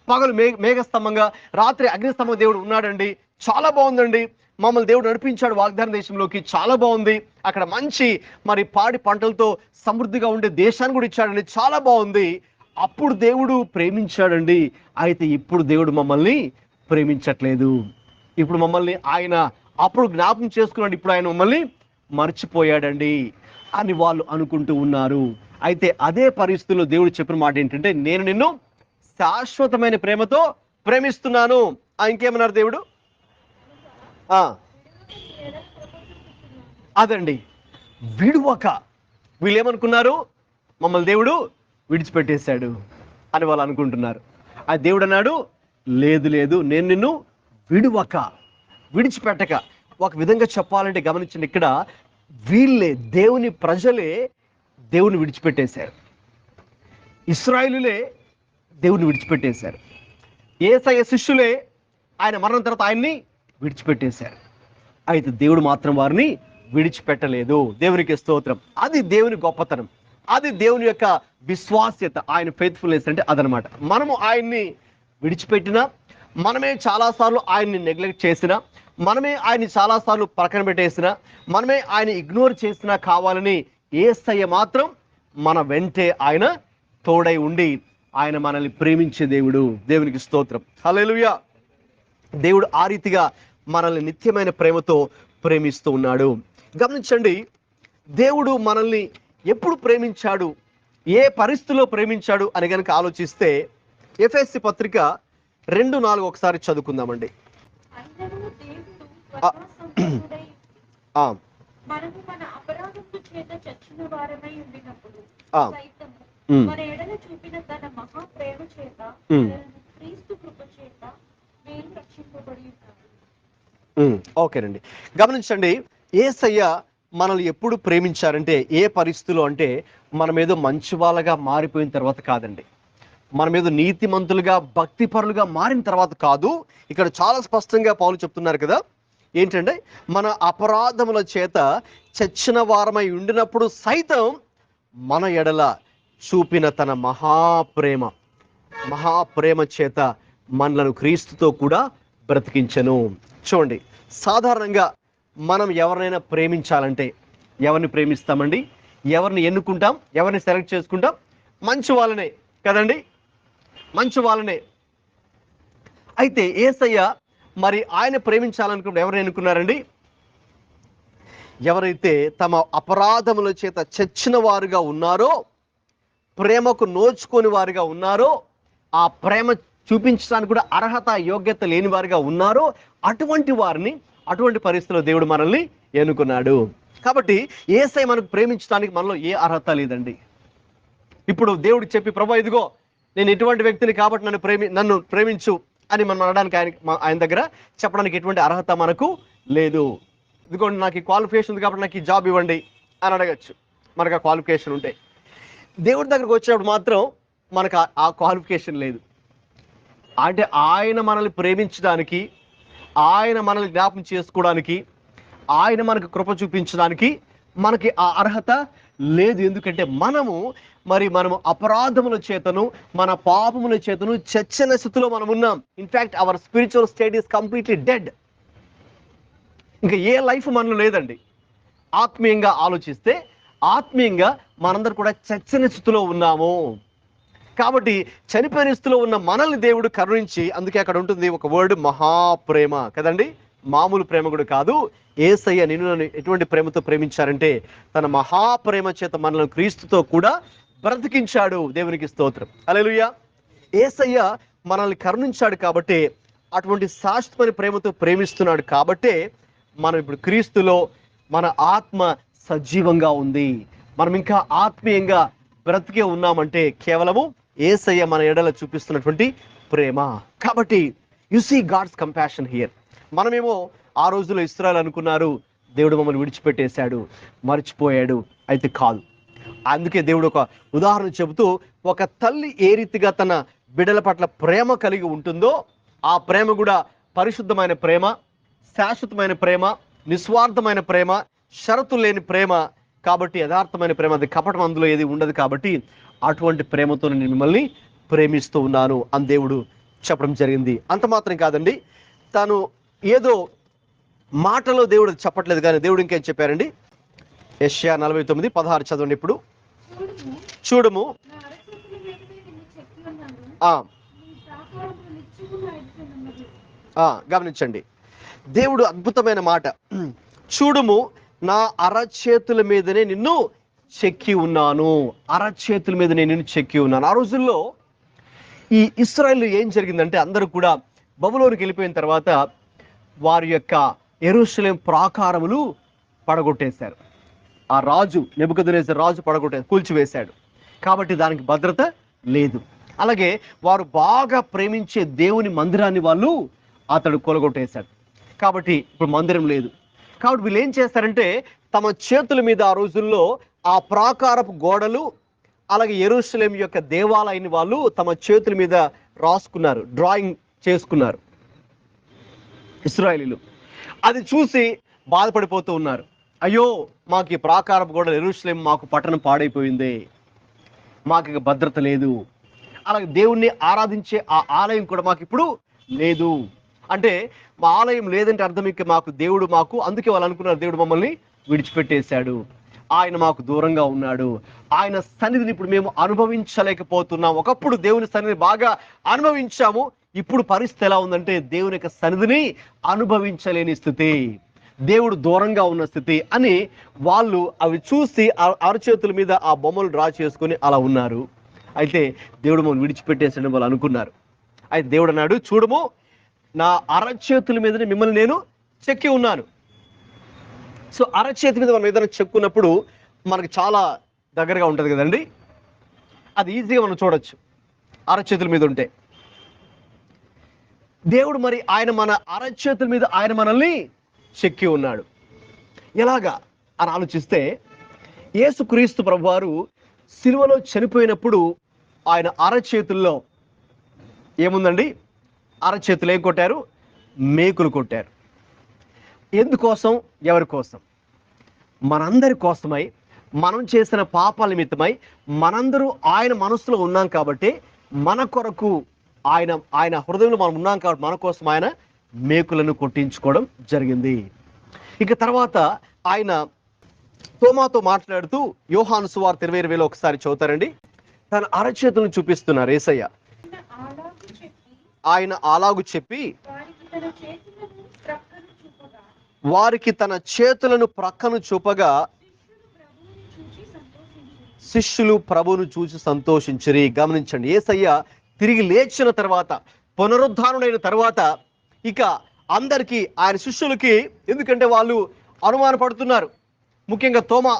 పగలు మేఘస్తంభంగా, రాత్రి అగ్నిస్తంభంగా దేవుడు ఉన్నాడండి, చాలా బాగుందండి, మమ్మల్ని దేవుడు నడిపించాడు వాగ్దాన దేశంలోకి, చాలా బాగుంది, అక్కడ మంచి మరి పాడి పంటలతో సమృద్ధిగా ఉండే దేశాన్ని కూడా ఇచ్చాడండి, చాలా బాగుంది. అప్పుడు దేవుడు ప్రేమించాడండి. అయితే ఇప్పుడు దేవుడు మమ్మల్ని ప్రేమించట్లేదు, ఇప్పుడు మమ్మల్ని ఆయన అప్పుడు జ్ఞాపకం చేసుకున్నాడు, ఇప్పుడు ఆయన మమ్మల్ని మర్చిపోయాడండి అని వాళ్ళు అనుకుంటూ ఉన్నారు. అయితే అదే పరిస్థితుల్లో దేవుడు చెప్పిన మాట ఏంటంటే, నేను నిన్ను శాశ్వతమైన ప్రేమతో ప్రేమిస్తున్నాను. ఇంకేమన్నారు దేవుడు? అదండి, విడువక. వీళ్ళు ఏమనుకున్నారు? మమ్మల్ని దేవుడు విడిచిపెట్టేశాడు అని వాళ్ళు అనుకుంటున్నారు. ఆ దేవుడు అన్నాడు, లేదు లేదు, నేను నిన్ను విడువక, విడిచిపెట్టక. ఒక విధంగా చెప్పాలంటే గమనించండి, ఇక్కడ వీళ్ళే, దేవుని ప్రజలే దేవుని విడిచిపెట్టేశారు, ఇశ్రాయేలులే దేవుని విడిచిపెట్టేశారు, యేసయ్య శిష్యులే ఆయన మరణం తర్వాత ఆయన్ని విడిచిపెట్టేశారు. అయితే దేవుడు మాత్రం వారిని విడిచిపెట్టలేదు. దేవునికి స్తోత్రం. అది దేవుని గొప్పతనం, అది దేవుని యొక్క విశ్వాస్యత, ఆయన ఫెయిత్ఫుల్నెస్ అంటే అదనమాట. మనము ఆయన్ని విడిచిపెట్టినా, మనమే చాలాసార్లు ఆయన్ని నెగ్లెక్ట్ చేసినా, మనమే ఆయన్ని చాలాసార్లు పక్కన పెట్టేసినా, మనమే ఆయన ఇగ్నోర్ చేసినా, కావాలని యేసయ్య మాత్రం మన వెంటే ఆయన తోడై ఉండి ఆయన మనల్ని ప్రేమించే దేవుడు. దేవునికి స్తోత్రం, హల్లెలూయా. దేవుడు ఆ రీతిగా మనల్ని నిత్యమైన ప్రేమతో ప్రేమిస్తూ ఉన్నాడు. గమనించండి, దేవుడు మనల్ని ఎప్పుడు ప్రేమించాడు, ఏ పరిస్థితిలో ప్రేమించాడు అని కనుక ఆలోచిస్తే, ఎఫెసీ పత్రిక 2:4 ఒకసారి చదువుకుందామండి. మనము మన అపరాధముల చేత చచ్చిన వారమై ఉండినప్పుడు సైతము మన ఎడల చూపిన తన మహా ప్రేమ చేత క్రీస్తు కృప చేత మేము రక్షింపబడి ఉన్నాము. ఓకేనండి, గమనించండి, యేసయ్య మనల్ని ఎప్పుడు ప్రేమించారంటే, ఏ పరిస్థితిలో అంటే, మనం ఏదో మంచి వాళ్ళగా మారిపోయిన తర్వాత కాదండి, మనం ఏదో నీతిమంతులుగా భక్తిపరులుగా మారిన తర్వాత కాదు. ఇక్కడ చాలా స్పష్టంగా పౌలు చెప్తున్నారు కదా, ఏంటంటే మన అపరాధముల చేత చచ్చిన వారమై ఉండినప్పుడు సైతం మన ఎడల చూపిన తన మహాప్రేమ చేత మనలను క్రీస్తుతో కూడా బ్రతికించెను. చూడండి, సాధారణంగా మనం ఎవరినైనా ప్రేమించాలంటే ఎవరిని ప్రేమిస్తామండి? ఎవరిని ఎన్నుకుంటాం? ఎవరిని సెలెక్ట్ చేసుకుంటాం? మంచి వాళ్ళనే కదండి, మంచి వాళ్ళనే. అయితే యేసయ్య మరి ఆయన ప్రేమించాలనుకుంటే ఎవరిని ఎన్నుకున్నారండి? ఎవరైతే తమ అపరాధముల చేత చచ్చిన వారుగా ఉన్నారో, ప్రేమకు నోచుకొని వారుగా ఉన్నారో, ఆ ప్రేమ చూపించడానికి కూడా అర్హత యోగ్యత లేని వారుగా ఉన్నారో, అటువంటి వారిని, అటువంటి పరిస్థితుల్లో దేవుడు మనల్ని ఎన్నుకున్నాడు. కాబట్టి యేసయ్య మనకు ప్రేమించడానికి మనలో ఏ అర్హత లేదండి. ఇప్పుడు దేవుడికి చెప్పి, ప్రభు ఇదిగో నేను ఎటువంటి వ్యక్తిని కాబట్టి నన్ను ప్రేమించు అని మనం అనడానికి ఆయన దగ్గర చెప్పడానికి ఎటువంటి అర్హత మనకు లేదు. ఇదిగోండి నాకు ఈ క్వాలిఫికేషన్ ఉంది కాబట్టి నాకు ఈ జాబ్ ఇవ్వండి అని అడగచ్చు, మనకు ఆ క్వాలిఫికేషన్ ఉంటే. దేవుడి దగ్గరకు వచ్చేటప్పుడు మాత్రం మనకు ఆ క్వాలిఫికేషన్ లేదు. అంటే ఆయన మనల్ని ప్రేమించడానికి, ఆయన మనల్ని జ్ఞాపకం చేసుకోవడానికి, ఆయన మనకు కృప చూపించడానికి మనకి ఆ అర్హత లేదు. ఎందుకంటే మనము అపరాధముల చేతను, మన పాపముల చేతను చచ్చిన స్థితిలో మనం ఉన్నాం. In fact our spiritual state is completely dead. ఇంకా ఏ లైఫ్ మనలో లేదండి. ఆత్మీయంగా ఆలోచిస్తే ఆత్మీయంగా మనందరూ కూడా చచ్చిన స్థితిలో ఉన్నాము. కాబట్టి చనిపోయిన స్థితిలో ఉన్న మనల్ని దేవుడు కరుణించి, అందుకే అక్కడ ఉంటుంది ఒక వర్డ్, మహాప్రేమ కదండి, మామూలు ప్రేమ కూడా కాదు. యేసయ్య నిన్ను ఎటువంటి ప్రేమతో ప్రేమించారంటే, తన మహాప్రేమ చేత మనల్ని క్రీస్తుతో కూడా బ్రతికించాడు. దేవునికి స్తోత్రం, హల్లెలూయా. యేసయ్య మనల్ని కరుణించాడు కాబట్టి, అటువంటి శాశ్వతమైన ప్రేమతో ప్రేమిస్తున్నాడు కాబట్టే మనం ఇప్పుడు క్రీస్తులో మన ఆత్మ సజీవంగా ఉంది. మనం ఇంకా ఆత్మీయంగా బ్రతికే ఉన్నామంటే కేవలము యేసయ్య మన ఎడల చూపిస్తున్నటువంటి ప్రేమ. కాబట్టి you see God's compassion here. మనమేమో ఆ రోజుల్లో ఇశ్రాయేలు అనుకున్నారు దేవుడు మమ్మల్ని విడిచిపెట్టేశాడు, మర్చిపోయాడు. అయితే కాదు. అందుకే దేవుడు ఒక ఉదాహరణ చెబుతూ, ఒక తల్లి ఏ రీతిగా తన బిడ్డల పట్ల ప్రేమ కలిగి ఉంటుందో, ఆ ప్రేమ కూడా పరిశుద్ధమైన ప్రేమ, శాశ్వతమైన ప్రేమ, నిస్వార్థమైన ప్రేమ, షరతు లేని ప్రేమ. కాబట్టి యథార్థమైన ప్రేమ, అది కపటం అందులో ఏది ఉండదు. కాబట్టి అటువంటి ప్రేమతో నేను మిమ్మల్ని ప్రేమిస్తూ ఉన్నాను అని దేవుడు చెప్పడం జరిగింది. అంత మాత్రం కాదండి, తను ఏదో మాటలో దేవుడు చెప్పట్లేదు, కానీ దేవుడు ఇంకేం చెప్పారండి? యెషయా 49:16 చదవండి. ఇప్పుడు చూడుము, నా అరచేతుల మీదనే నిన్ను చెక్కి ఉన్నాను. ఆ నీ ప్రాకారములు నిత్యముగా ఎత్తున్నవి. గమనించండి, దేవుడు అద్భుతమైన మాట. చూడుము, నా అరచేతుల మీదనే నిన్ను చెక్కి ఉన్నాను. అరచేతుల మీద నేను నిన్ను చెక్కి ఉన్నాను. ఆ రోజుల్లో ఈ ఇశ్రాయేలు ఏం జరిగిందంటే, అందరూ కూడా బబులోనికి వెళ్ళిపోయిన తర్వాత వారి యొక్క యెరూషలేం ప్రాకారములు పడగొట్టేశారు. ఆ రాజు నెబుకద్నెజర్ రాజు కూల్చివేశాడు. కాబట్టి దానికి భద్రత లేదు. అలాగే వారు బాగా ప్రేమించే దేవుని మందిరాన్ని అతడు కొలగొట్టేశాడు. కాబట్టి ఇప్పుడు మందిరం లేదు. కాబట్టి వీళ్ళు ఏం చేస్తారంటే, తమ చేతుల మీద ఆ రోజుల్లో ఆ ప్రాకారపు గోడలు, అలాగే యెరూషలేం యొక్క దేవాలయాన్ని వాళ్ళు తమ చేతుల మీద రాసుకున్నారు, డ్రాయింగ్ చేసుకున్నారు ఇశ్రాయేలీలు. అది చూసి బాధపడిపోతూ ఉన్నారు. అయ్యో, మాకు ఈ ప్రాకారపు గోడలు, యెరూషలేం మాకు పట్టణం పాడైపోయింది, మాకు ఇక భద్రత లేదు. అలాగే దేవుణ్ణి ఆరాధించే ఆ ఆలయం కూడా మాకు ఇప్పుడు లేదు. అంటే మా ఆలయం లేదంటే అర్థం ఇక మాకు అందుకే వాళ్ళు అనుకున్నారు దేవుడు మమ్మల్ని విడిచిపెట్టేశాడు, ఆయన మాకు దూరంగా ఉన్నాడు, ఆయన సన్నిధిని ఇప్పుడు మేము అనుభవించలేకపోతున్నాం. ఒకప్పుడు దేవుని సన్నిధిని బాగా అనుభవించాము, ఇప్పుడు పరిస్థితి ఎలా ఉందంటే దేవుని యొక్క సన్నిధిని అనుభవించలేని స్థితి, దేవుడు దూరంగా ఉన్న స్థితి అని వాళ్ళు అవి చూసి అరచేతుల మీద ఆ బొమ్మలు డ్రా చేసుకొని అలా ఉన్నారు. అయితే దేవుడు మమ్మల్ని విడిచిపెట్టేసాడని వాళ్ళు అనుకున్నారు. అయితే దేవుడు అన్నాడు, చూడము, నా అరచేతుల మీదనే మిమ్మల్ని నేను చెక్కి ఉన్నాను. సో అరచేతి మీద మనం ఏదైనా చెక్కున్నప్పుడు మనకు చాలా దగ్గరగా ఉంటుంది కదండి, అది ఈజీగా మనం చూడొచ్చు అరచేతుల మీద ఉంటే. దేవుడు మరి ఆయన మన అరచేతుల మీద ఆయన మనల్ని చెక్కి ఉన్నాడు. ఎలాగా అని ఆలోచిస్తే, యేసుక్రీస్తు ప్రభువారు సిలువలో చనిపోయినప్పుడు ఆయన అరచేతుల్లో ఏముందండి? అరచేతులు ఏం కొట్టారు? మేకులు కొట్టారు. ఎందుకోసం? ఎవరి కోసం? మనందరి కోసమై, మనం చేసిన పాపాల నిమిత్తమై మనందరూ ఆయన మనసులో ఉన్నాం కాబట్టి, మన కొరకు ఆయన హృదయంలో మనం ఉన్నాం కాబట్టి మన కోసం ఆయన మేకులను కొట్టించుకోవడం జరిగింది. ఇక తర్వాత ఆయన తోమాతో మాట్లాడుతూ యోహాను సువార్త 20:20 ఒకసారి చదువుతారండి. తన అరచేతులను చూపిస్తున్నారు యేసయ్య. ఆయన అలాగు చెప్పి వారికి తన చేతులను ప్రక్కను చూపగా శిష్యులు ప్రభువును చూసి సంతోషించిరి. గమనించండి, యేసయ్య తిరిగి లేచిన తర్వాత, పునరుద్ధానుడైన తర్వాత ఇక అందరికీ, ఆయన శిష్యులకి, ఎందుకంటే వాళ్ళు అనుమానపడుతున్నారు, ముఖ్యంగా తోమా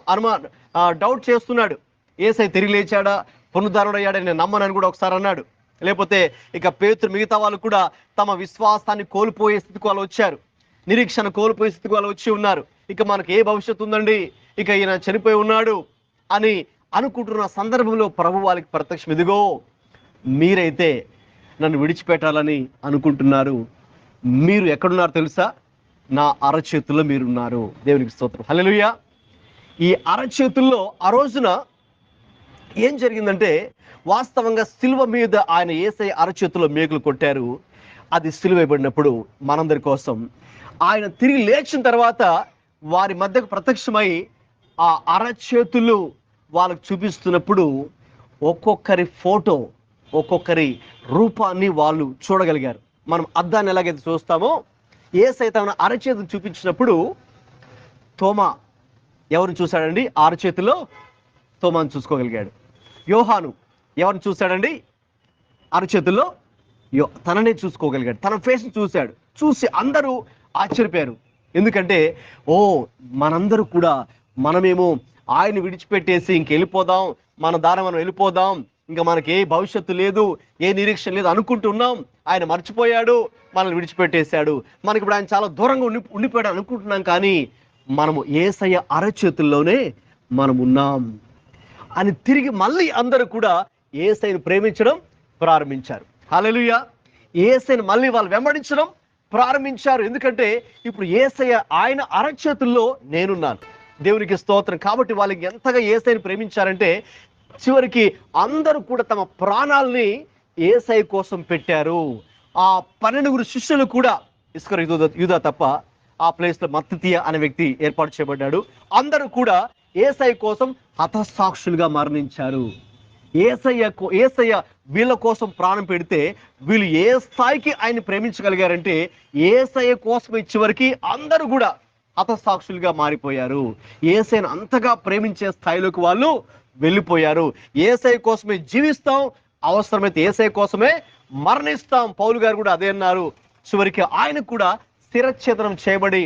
డౌట్ చేస్తున్నాడు, యేసయ్య తిరిగి లేచాడా, పునరుద్ధానుడయ్యాడని నేను నమ్మనని కూడా ఒకసారి అన్నాడు. లేకపోతే ఇక పేతురు, మిగతా వాళ్ళు కూడా తమ విశ్వాసాన్ని కోల్పోయే స్థితికి వాళ్ళు వచ్చారు, నిరీక్షణ కోల్పోయే స్థితికి వాళ్ళు వచ్చి ఉన్నారు. ఇక మనకు ఏ భవిష్యత్తు ఉందండి, ఇక ఈయన చనిపోయి ఉన్నాడు అని అనుకుంటున్న సందర్భంలో ప్రభు వాళ్ళకి ప్రత్యక్షం, ఇదిగో మీరైతే నన్ను విడిచిపెట్టాలని అనుకుంటున్నారు, మీరు ఎక్కడున్నారు తెలుసా? నా అరచేతుల్లో మీరున్నారు. దేవునికి స్తోత్రం, హల్లెలూయా. ఈ అరచేతుల్లో ఆ రోజున ఏం జరిగిందంటే, వాస్తవంగా సిలువ మీద ఆయన యేసయ్య అరచేతుల్లో మేకులు కొట్టారు. అది సిలువ వేయబడినప్పుడు మనందరి కోసం ఆయన తిరిగి లేచిన తర్వాత వారి మధ్యకు ప్రత్యక్షమై ఆ అరచేతులు వాళ్ళకు చూపిస్తున్నప్పుడు ఒక్కొక్కరి ఫోటో, ఒక్కొక్కరి రూపాన్ని వాళ్ళు చూడగలిగారు. మనం అద్దాన్ని ఎలాగైతే చూస్తామో, యేసయ్య తన అరచేతులు చూపించినప్పుడు తోమా ఎవరిని చూశాడండి? అరచేతిలో తోమాను చూసుకోగలిగాడు. యోహాను ఎవరిని చూశాడండి? అరచేతుల్లో తననే చూసుకోగలిగాడు, తన ఫేస్ చూశాడు. చూసి అందరూ ఆశ్చర్యపోయారు. ఎందుకంటే మనందరూ కూడా మనమేమో ఆయన విడిచిపెట్టేసి ఇంకెళ్ళిపోదాం, మన దారి మనం వెళ్ళిపోదాం, ఇంకా మనకి ఏ భవిష్యత్తు లేదు, ఏ నిరీక్షణ లేదు అనుకుంటున్నాం. ఆయన మర్చిపోయాడు, మనల్ని విడిచిపెట్టేశాడు, మనకి ఇప్పుడు ఆయన చాలా దూరంగా ఉండిపోయాడు అనుకుంటున్నాం. కానీ మనము యేసయ్య అరచేతుల్లోనే మనం ఉన్నాం అని తిరిగి మళ్ళీ అందరూ కూడా యేసయ్యను ప్రేమించడం ప్రారంభించారు. హల్లెలూయా. యేసయ్యను మళ్ళీ వాళ్ళు వెంబడించడం ప్రారంభించారు. ఎందుకంటే ఇప్పుడు యేసయ్య ఆయన అరచేతుల్లో నేనున్నాను. దేవునికి స్తోత్రం. కాబట్టి వాళ్ళకి ఎంతగా యేసయ్యను ప్రేమించారంటే చివరికి అందరూ కూడా తమ ప్రాణాలని యేసయ్య కోసం పెట్టారు. ఆ 12 శిష్యులు కూడా, ఇస్కరియోతు యూదా తప్ప, ఆ ప్లేస్లో మత్తతియ అనే వ్యక్తి ఏర్పాటు చేయబడ్డాడు. అందరూ కూడా యేసయ్య కోసం హతసాక్షులుగా మరణించారు. యేసయ్య వీళ్ళ కోసం ప్రాణం పెడితే వీళ్ళు ఏ స్థాయికి ఆయన ప్రేమించగలిగారంటే యేసయ్య కోసం చివరికి అందరూ కూడా హతసాక్షులుగా మారిపోయారు. యేసయ్యను అంతగా ప్రేమించే స్థాయిలోకి వాళ్ళు వెళ్ళిపోయారు. యేసయ్య కోసమే జీవిస్తాం, అవసరమైతే యేసయ్య కోసమే మరణిస్తాం. పౌలు గారు కూడా అదే అన్నారు. చివరికి ఆయన కూడా శిరచ్ఛేదనం చేయబడి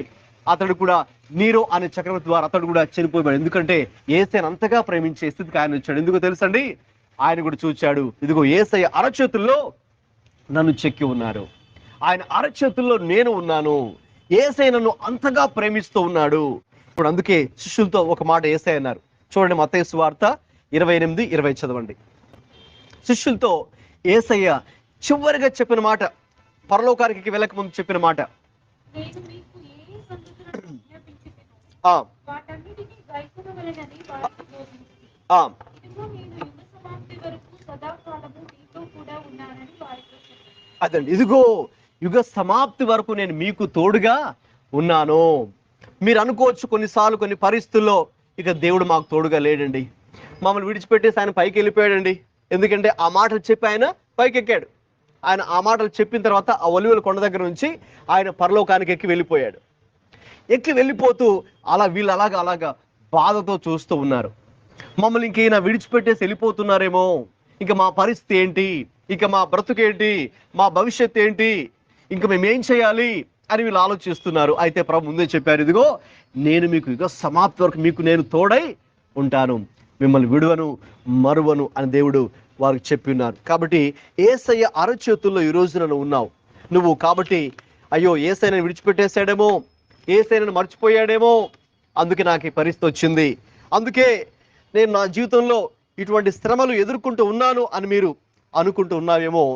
అతడు కూడా నీరో అనే చక్రవర్తి ద్వారా అతడు కూడా చనిపోయాడు. ఎందుకంటే యేసయ్యను అంతగా ప్రేమించే స్థితికి ఆయన వచ్చాడు. ఎందుకో తెలుసండి, ఆయన కూడా చూచాడు, ఇదిగో యేసయ్య అరచేతుల్లో నన్ను చెక్కి ఉన్నారు, ఆయన అరచేతుల్లో నేను ఉన్నాను. యేసయ్య నన్ను అంతగా ప్రేమిస్తూ ఉన్నాడు. ఇప్పుడు అందుకే శిష్యులతో ఒక మాట యేసయ్య అన్నారు. చూడండి, మత్తయి సువార్త 28:20 చదవండి. శిష్యులతో యేసయ్య చివరిగా చెప్పిన మాట, పరలోకానికి వెళ్ళక ముందు చెప్పిన మాట, నేను మీకు ఏ సంగతులను ఆజ్ఞాపించితినో ఆ వాటన్నిటినీ గైకొనవలెనని వారికి బోధించిరి. ఆ ఇదిగో నేను యుగ సమాప్తి వరకు సదాకాలము మీతో కూడా ఉన్నానని వారితో చెప్పాను. అదండి, ఇదిగో యుగ సమాప్తి వరకు నేను మీకు తోడుగా ఉన్నాను. మీరు అనుకోవచ్చు కొన్నిసార్లు కొన్ని పరిస్థితుల్లో ఇక దేవుడు మాకు తోడుగా లేడండి, మమ్మల్ని విడిచిపెట్టేసి ఆయన పైకి వెళ్ళిపోయాడండి. ఎందుకంటే ఆ మాటలు చెప్పి ఆయన పైకి ఎక్కాడు. ఆయన ఆ మాటలు చెప్పిన తర్వాత ఆ ఒలివల కొండ దగ్గర నుంచి ఆయన పరలోకానికి ఎక్కి వెళ్ళిపోయాడు. ఎక్కి వెళ్ళిపోతూ వీళ్ళు అలాగా బాధతో చూస్తూ ఉన్నారు. మమ్మల్ని ఇంకైనా విడిచిపెట్టేసి వెళ్ళిపోతున్నారేమో, ఇక మా పరిస్థితి ఏంటి, ఇక మా బ్రతుకేంటి, మా భవిష్యత్తు ఏంటి, ఇంక మేమేం చేయాలి అని వీళ్ళు ఆలోచిస్తున్నారు. అయితే ప్రభు ముందే చెప్పారు, ఇదిగో నేను మీకు యుగ సమాప్తి వరకు మీకు నేను తోడై ఉంటాను, మిమ్మల్ని విడువను మరువను అని దేవుడు వారికి చెప్పి ఉన్నారు. కాబట్టి యేసయ్య అరచేతుల్లో ఈ రోజు నువ్వు ఉన్నావు నువ్వు. కాబట్టి అయ్యో యేసయ్యను విడిచిపెట్టేశాడేమో, యేసయ్యను మర్చిపోయాడేమో, అందుకే నాకు ఈ పరిస్థితి వచ్చింది, అందుకే నేను నా జీవితంలో ఇటువంటి శ్రమలు ఎదుర్కొంటూ ఉన్నాను అని మీరు అనుకుంటూ ఉన్నావేమో.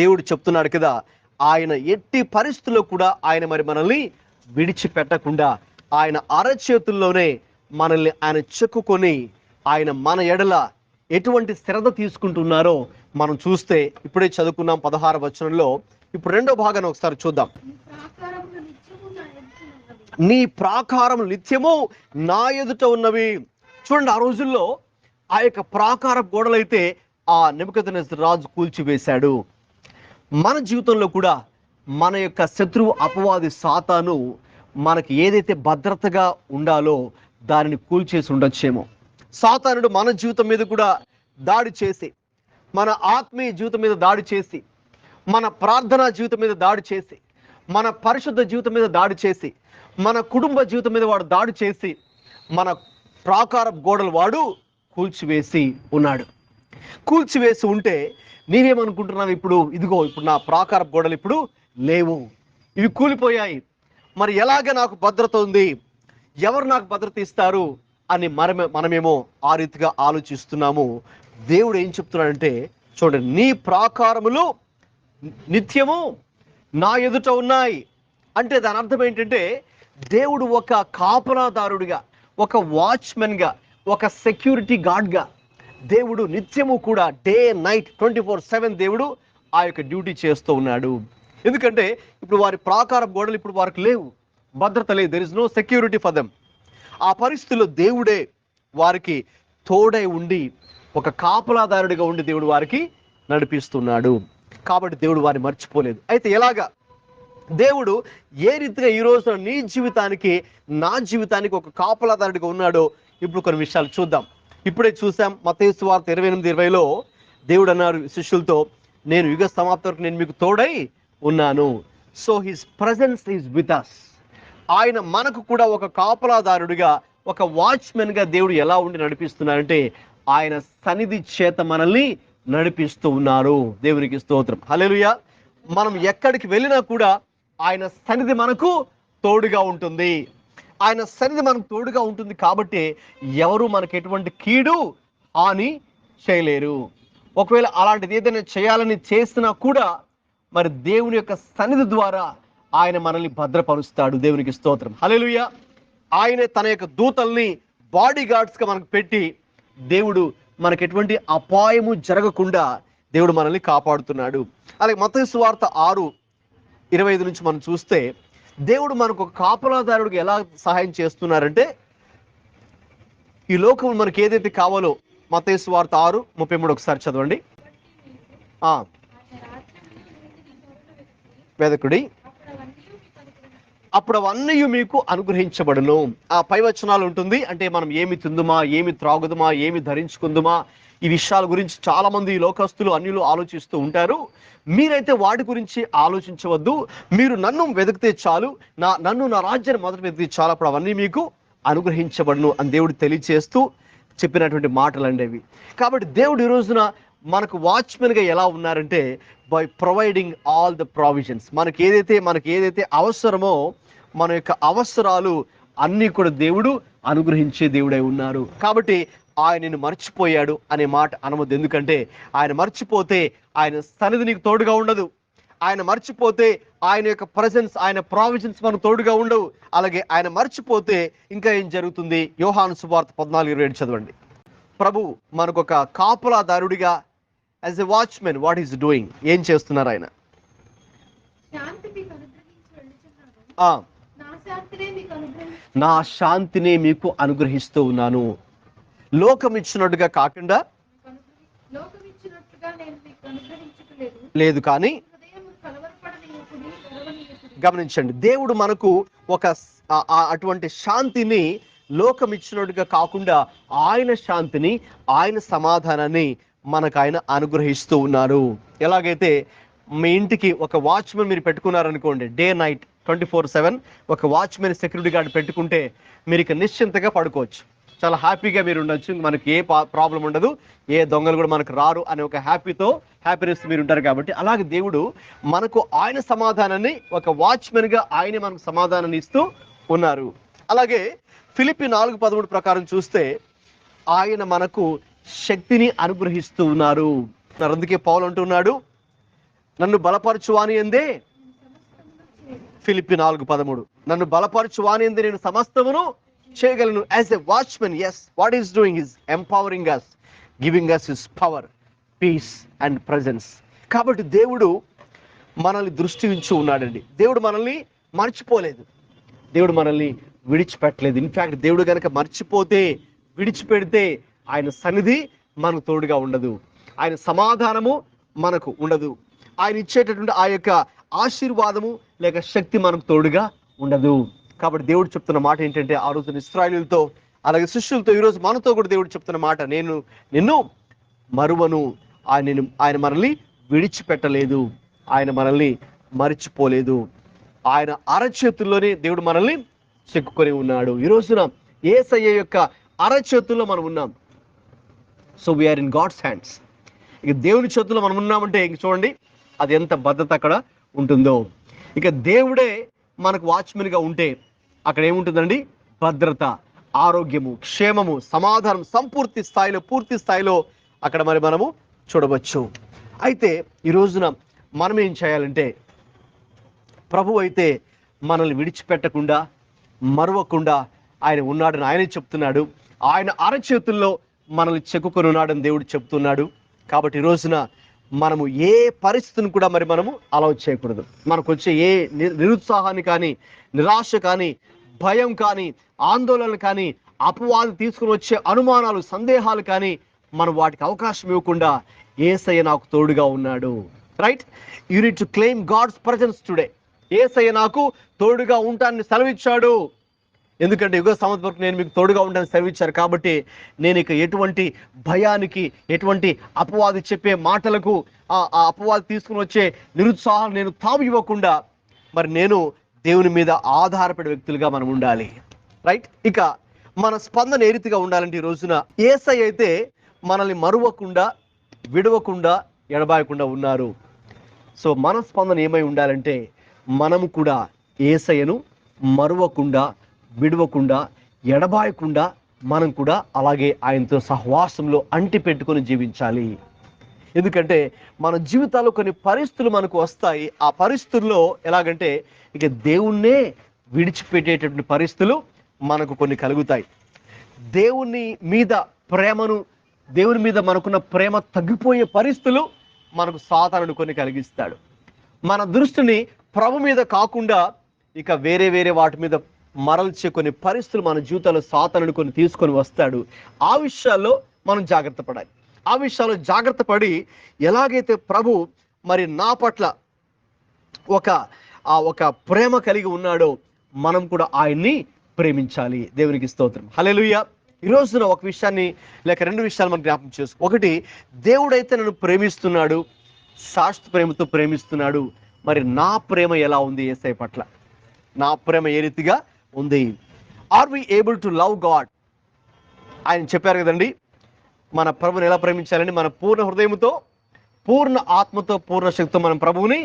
దేవుడు చెప్తున్నాడు కదా, ఆయన ఎట్టి పరిస్థితుల్లో కూడా ఆయన మనల్ని విడిచిపెట్టకుండా ఆయన అరచేతుల్లోనే మనల్ని ఆయన చెక్కుకొని ఆయన మన ఎడల ఎటువంటి శ్రద్ధ తీసుకుంటున్నారో మనం చూస్తే ఇప్పుడే చదువుకున్నాం 16వ వచనంలో. ఇప్పుడు రెండో భాగాన్ని ఒకసారి చూద్దాం. నీ ప్రాకారం నిత్యము నా ఎదుట ఉన్నవి. చూడండి, ఆ రోజుల్లో ఆ యొక్క ప్రాకార గోడలైతే ఆ నెబుకద్నెజర్ రాజు కూల్చివేశాడు. మన జీవితంలో కూడా మన యొక్క శత్రువు అపవాది సాతాను మనకి ఏదైతే భద్రతగా ఉండాలో దానిని కూల్చేసి ఉండొచ్చేమో. సాతానుడు మన జీవితం మీద కూడా దాడి చేసి, మన ఆత్మీయ జీవితం మీద దాడి చేసి, మన ప్రార్థనా జీవితం మీద దాడి చేసి, మన పరిశుద్ధ జీవితం మీద దాడి చేసి, మన కుటుంబ జీవితం మీద వాడు దాడి చేసి మన ప్రాకార గోడలు వాడు కూల్చివేసి ఉన్నాడు. కూల్చివేసి ఉంటే నీవేమనుకుంటున్నావు? ఇప్పుడు నా ప్రాకార గోడలు ఇప్పుడు లేవు, ఇవి కూలిపోయాయి, మరి ఎలాగ నాకు భద్రత ఉంది, ఎవరు నాకు భద్రత ఇస్తారు అని మనమేమో ఆ రీతిగా ఆలోచిస్తున్నాము. దేవుడు ఏం చెప్తున్నాడంటే చూడండి, నీ ప్రాకారములు నిత్యము నా ఎదుట ఉన్నాయి అంటే దాని అర్థం ఏంటంటే దేవుడు ఒక కాపలాదారుడిగా, ఒక వాచ్మెన్గా, ఒక సెక్యూరిటీ గార్డ్గా దేవుడు నిత్యము కూడా డే నైట్ 24/7 దేవుడు ఆ యొక్క డ్యూటీ చేస్తూ ఉన్నాడు. ఎందుకంటే ఇప్పుడు వారి ప్రాకార గోడలు ఇప్పుడు వారికి లేవు, భద్రత లేదు, there is no security for them. ఆ పరిస్థితుల్లో దేవుడే వారికి తోడై ఉండి ఒక కాపలాదారుడిగా ఉండి దేవుడు వారికి నడిపిస్తున్నాడు. కాబట్టి దేవుడు వారిని మర్చిపోలేదు. అయితే ఎలాగా దేవుడు ఏ రీతిగా ఈ రోజున నీ జీవితానికి నా జీవితానికి ఒక కాపలాదారుడిగా ఉన్నాడో ఇప్పుడు కొన్ని విషయాలు చూద్దాం. ఇప్పుడే చూసాం మత్తయి సువార్త 28:20లో దేవుడు అన్నారు శిష్యులతో, నేను యుగ సమాప్తి వరకు నేను మీకు తోడై ఉన్నాను. So his presence is with us. ఆయన మనకు కూడా ఒక కాపలాదారుడిగా, ఒక వాచ్మెన్గా దేవుడు ఎలా ఉండి నడిపిస్తున్నారంటే ఆయన సన్నిధి చేత మనల్ని నడిపిస్తూ ఉన్నారు. దేవునికి స్తోత్రం. హల్లెలూయా. మనం ఎక్కడికి వెళ్ళినా కూడా ఆయన సన్నిధి మనకు తోడుగా ఉంటుంది. ఆయన సన్నిధి మనకు తోడుగా ఉంటుంది కాబట్టి ఎవరు మనకు ఎటువంటి కీడు హాని చేయలేరు. ఒకవేళ అలాంటిది ఏదైనా చేయాలని చేసినా కూడా మరి దేవుని యొక్క సన్నిధి ద్వారా ఆయన మనల్ని భద్రపరుస్తాడు. దేవునికి స్తోత్రం. హల్లెలూయా. ఆయనే తన యొక్క దూతల్ని బాడీ గార్డ్స్గా మనకు పెట్టి దేవుడు మనకు ఎటువంటి అపాయము జరగకుండా దేవుడు మనల్ని కాపాడుతున్నాడు. అలాగే మత్తయి సువార్త 6:25 నుంచి మనం చూస్తే దేవుడు మనకు ఒక కాపలాదారుడికి ఎలా సహాయం చేస్తున్నారంటే, ఈ లోకం మనకి ఏదైతే కావాలో మత్తయి సువార్త 6:33 ఒకసారి చదవండి. వెదకుడి అప్పుడు అవన్నీ మీకు అనుగ్రహించబడును. ఆ పై వచనాలు ఉంటుంది. అంటే మనం ఏమి తిందుమా, ఏమి త్రాగుదుమా, ఏమి ధరించుకుందుమా, ఈ విషయాల గురించి చాలా మంది లోకస్తులు అన్యులు ఆలోచిస్తూ ఉంటారు. మీరైతే వాటి గురించి ఆలోచించవద్దు. మీరు నన్ను వెతికితే చాలు, నన్ను నా రాజ్యాన్ని మొదట వెతికితే చాలు, అప్పుడు అవన్నీ మీకు అనుగ్రహించబడును అని దేవుడు తెలియచేస్తూ చెప్పినటువంటి మాటలు అండి అవి. కాబట్టి దేవుడు ఈ రోజున మనకు వాచ్మెన్గా ఎలా ఉన్నారంటే by providing all the provisions. మనకి ఏదైతే అవసరమో మన యొక్క అవసరాలు అన్నీ కూడా దేవుడు అనుగ్రహించే దేవుడై ఉన్నారు. కాబట్టి ఆయనను మర్చిపోయాడు అనే మాట అనవద్దు. ఎందుకంటే ఆయన మర్చిపోతే ఆయన సన్నిధి నీకు తోడుగా ఉండదు. ఆయన మర్చిపోతే ఆయన యొక్క ప్రజెన్స్, ఆయన ప్రావిజన్స్ మనకు తోడుగా ఉండవు. అలాగే ఆయన మర్చిపోతే ఇంకా ఏం జరుగుతుంది? యోహాను సువార్త 14:27 చదవండి. ప్రభు మనకు ఒక కాపలాదారుడిగా as a watchman what is doing, ఏం చేస్తున్నారు ఆయన? నా శాంతిని మీకు అనుగ్రహిస్తూ ఉన్నాను. లోకం ఇచ్చినట్టుగా కాకుండా లేదు, కానీ గమనించండి, దేవుడు మనకు ఒక అటువంటి శాంతిని లోకం ఇచ్చినట్టుగా కాకుండా ఆయన శాంతిని, ఆయన సమాధానాన్ని మనకు ఆయన అనుగ్రహిస్తూ ఉన్నారు. ఎలాగైతే మీ ఇంటికి ఒక వాచ్మెన్ మీరు పెట్టుకున్నారనుకోండి, డే నైట్ 24/7 ఒక వాచ్మెన్ సెక్యూరిటీ గార్డ్ పెట్టుకుంటే మీరు ఇక నిశ్చింతగా పడుకోవచ్చు, చాలా హ్యాపీగా మీరు ఉండొచ్చు, మనకి ఏ ప్రాబ్లం ఉండదు, ఏ దొంగలు కూడా మనకు రారు అనే ఒక హ్యాపీనెస్ మీరు ఉంటారు. కాబట్టి అలాగే దేవుడు మనకు ఆయన సమాధానాన్ని, ఒక వాచ్మెన్గా ఆయనే మనకు సమాధానాన్ని ఇస్తూ ఉన్నారు. అలాగే ఫిలిప్పీ 4:13 ప్రకారం చూస్తే ఆయన మనకు శక్తిని అనుగ్రహిస్తూ ఉన్నారు. అందుకే పౌలు అంటున్నాడు, నన్ను బలపరచువాని ఎందే, ఫిలిప్పీ 4:13, నన్ను బలపరచువాని ఎందే నేను సమస్తమును చేయగలను. As a watchman, yes, what is doing is empowering us, giving us his power, peace and presence. కాబట్టి దేవుడు మనల్ని దృష్టి ఉంచి ఉన్నాడండి. దేవుడు మనల్ని మర్చిపోలేదు, దేవుడు మనల్ని విడిచిపెట్టలేదు. ఇన్ఫ్యాక్ట్ దేవుడు కనుక మర్చిపోతే, విడిచిపెడితే ఆయన సన్నిధి మనకు తోడుగా ఉండదు, ఆయన సమాధానము మనకు ఉండదు, ఆయన ఇచ్చేటటువంటి ఆ యొక్క ఆశీర్వాదము లేక శక్తి మనకు తోడుగా ఉండదు. కాబట్టి దేవుడు చెప్తున్న మాట ఏంటంటే, ఆ రోజు ఇశ్రాయేలులతో అలాగే శిష్యులతో ఈరోజు మనతో కూడా దేవుడు చెప్తున్న మాట, నేను నిన్ను మరువను. ఆయన మనల్ని విడిచిపెట్టలేదు, ఆయన మనల్ని మరిచిపోలేదు. ఆయన అరచేతుల్లోనే దేవుడు మనల్ని చెక్కుకొని ఉన్నాడు. ఈ రోజున యేసయ్య యొక్క అరచేతుల్లో మనం ఉన్నాం. So we are in God's hands. ఇక దేవుని చేతుల్లో మనం ఉన్నామంటే ఇంక చూడండి అది ఎంత భద్రత అక్కడ ఉంటుందో. ఇక దేవుడే మనకు వాచ్మెన్గా ఉంటే అక్కడ ఏముంటుందండి? భద్రత, ఆరోగ్యము, క్షేమము, సమాధానం పూర్తి స్థాయిలో అక్కడ మనము చూడవచ్చు. అయితే ఈ రోజున మనం ఏం చేయాలంటే, ప్రభు అయితే మనల్ని విడిచిపెట్టకుండా, మరవకుండా ఆయన ఉన్నాడని ఆయనే చెప్తున్నాడు. ఆయన అరచేతుల్లో మనల్ని చెక్కుకొని ఉన్నాడని దేవుడు చెప్తున్నాడు. కాబట్టి ఈ రోజున మనము ఏ పరిస్థితిని కూడా మనము అలౌ చేయకూడదు. మనకు వచ్చే ఏ నిరుత్సాహాన్ని కానీ, నిరాశ కానీ, భయం కానీ, ఆందోళన కానీ, అపవాదం తీసుకుని వచ్చే అనుమానాలు, సందేహాలు కానీ మనం వాటికి అవకాశం ఇవ్వకుండా యేసయ్య నాకు తోడుగా ఉన్నాడు. Right, you need to claim God's presence today. Yesayya నాకు తోడుగా ఉంటానని సెలవిచ్చాడు. ఎందుకంటే యుగ సమాప్తి వరకు నేను మీకు తోడుగా ఉండడానికి సెలవిచ్చారు. కాబట్టి నేను ఇక ఎటువంటి భయానికి, ఎటువంటి అపవాది చెప్పే మాటలకు, ఆ అపవాది తీసుకుని వచ్చే నిరుత్సాహం నేను తాము ఇవ్వకుండా మరి నేను దేవుని మీద ఆధారపడే వ్యక్తులుగా మనం ఉండాలి. రైట్. ఇక మన స్పందన ఏ రీతిగా ఉండాలంటే ఈ రోజున యేసయ్య అయితే మనల్ని మరువకుండా, విడవకుండా, ఎడబాయకుండా ఉన్నారు. సో మన స్పందన ఏమై ఉండాలంటే మనము కూడా యేసయ్యను మరువకుండా, విడవకుండా, ఎడబాయకుండా మనం కూడా అలాగే ఆయనతో సహవాసంలో అంటి పెట్టుకొని జీవించాలి. ఎందుకంటే మన జీవితాల్లో కొన్ని పరిస్థితులు మనకు వస్తాయి. ఆ పరిస్థితుల్లో ఎలాగంటే ఇక దేవుణ్ణే విడిచిపెట్టేటటువంటి పరిస్థితులు మనకు కొన్ని కలుగుతాయి. దేవుని మీద ప్రేమను, దేవుని మీద మనకున్న ప్రేమ తగ్గిపోయే పరిస్థితులు మనకు సాతానుడు కొన్ని కలిగిస్తాడు. మన దృష్టిని ప్రభు మీద కాకుండా ఇక వేరే వేరే వాటి మీద మరల్చే కొన్ని పరిస్థితులు మన జీవితాల్లో సాతానుడు కొన్ని తీసుకొని వస్తాడు. ఆ విషయాల్లో మనం జాగ్రత్త పడాలి. ఆ విషయాల్లో జాగ్రత్త పడి ఎలాగైతే ప్రభు మరి నా పట్ల ఒక ప్రేమ కలిగి ఉన్నాడో మనం కూడా ఆయన్ని ప్రేమించాలి. దేవునికి స్తోత్రం. హల్లెలూయా. ఈ రోజున ఒక విషయాన్ని లేక రెండు విషయాలు మనం జ్ఞాపకం చేసుకో. ఒకటి, దేవుడైతే నన్ను ప్రేమిస్తున్నాడు, శాశ్వత ప్రేమతో ప్రేమిస్తున్నాడు. మరి నా ప్రేమ ఎలా ఉంది యేసయ్య పట్ల? నా ప్రేమ ఏ రీతిగా ఉంది? Are we able to love God? ఆయన చెప్పారు కదండి, మన ప్రభుని ఎలా ప్రేమించాలని? మన పూర్ణ హృదయంతో, పూర్ణ ఆత్మతో, పూర్ణ శక్తితో మనం ప్రభువుని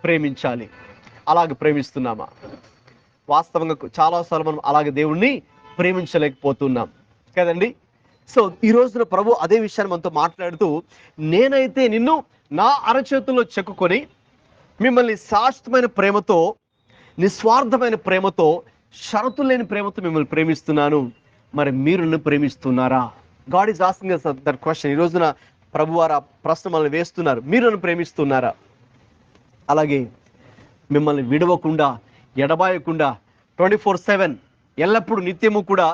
ప్రేమించాలి. అలాగే ప్రేమిస్తున్నామా? వాస్తవంగా చాలాసార్లు మనం అలాగే దేవుణ్ణి ప్రేమించలేకపోతున్నాం కదండి. సో ఈ రోజున ప్రభు అదే విషయాన్ని మనతో మాట్లాడుతూ, నేనైతే నిన్ను నా అరచేతుల్లో చెక్కుకొని మిమ్మల్ని శాశ్వతమైన ప్రేమతో, నిస్వార్థమైన ప్రేమతో, షరతులు లేని ప్రేమతో మిమ్మల్ని ప్రేమిస్తున్నాను. మరి మీరు నన్ను ప్రేమిస్తున్నారా? God is asking us that question. ఈ రోజున ప్రభు వారు ఆ ప్రశ్న మనల్ని వేస్తున్నారు. మీరు నన్ను ప్రేమిస్తున్నారా? అలాగే మిమ్మల్ని విడవకుండా, ఎడబాయకుండా 24/7 ఎల్లప్పుడూ నిత్యము కూడా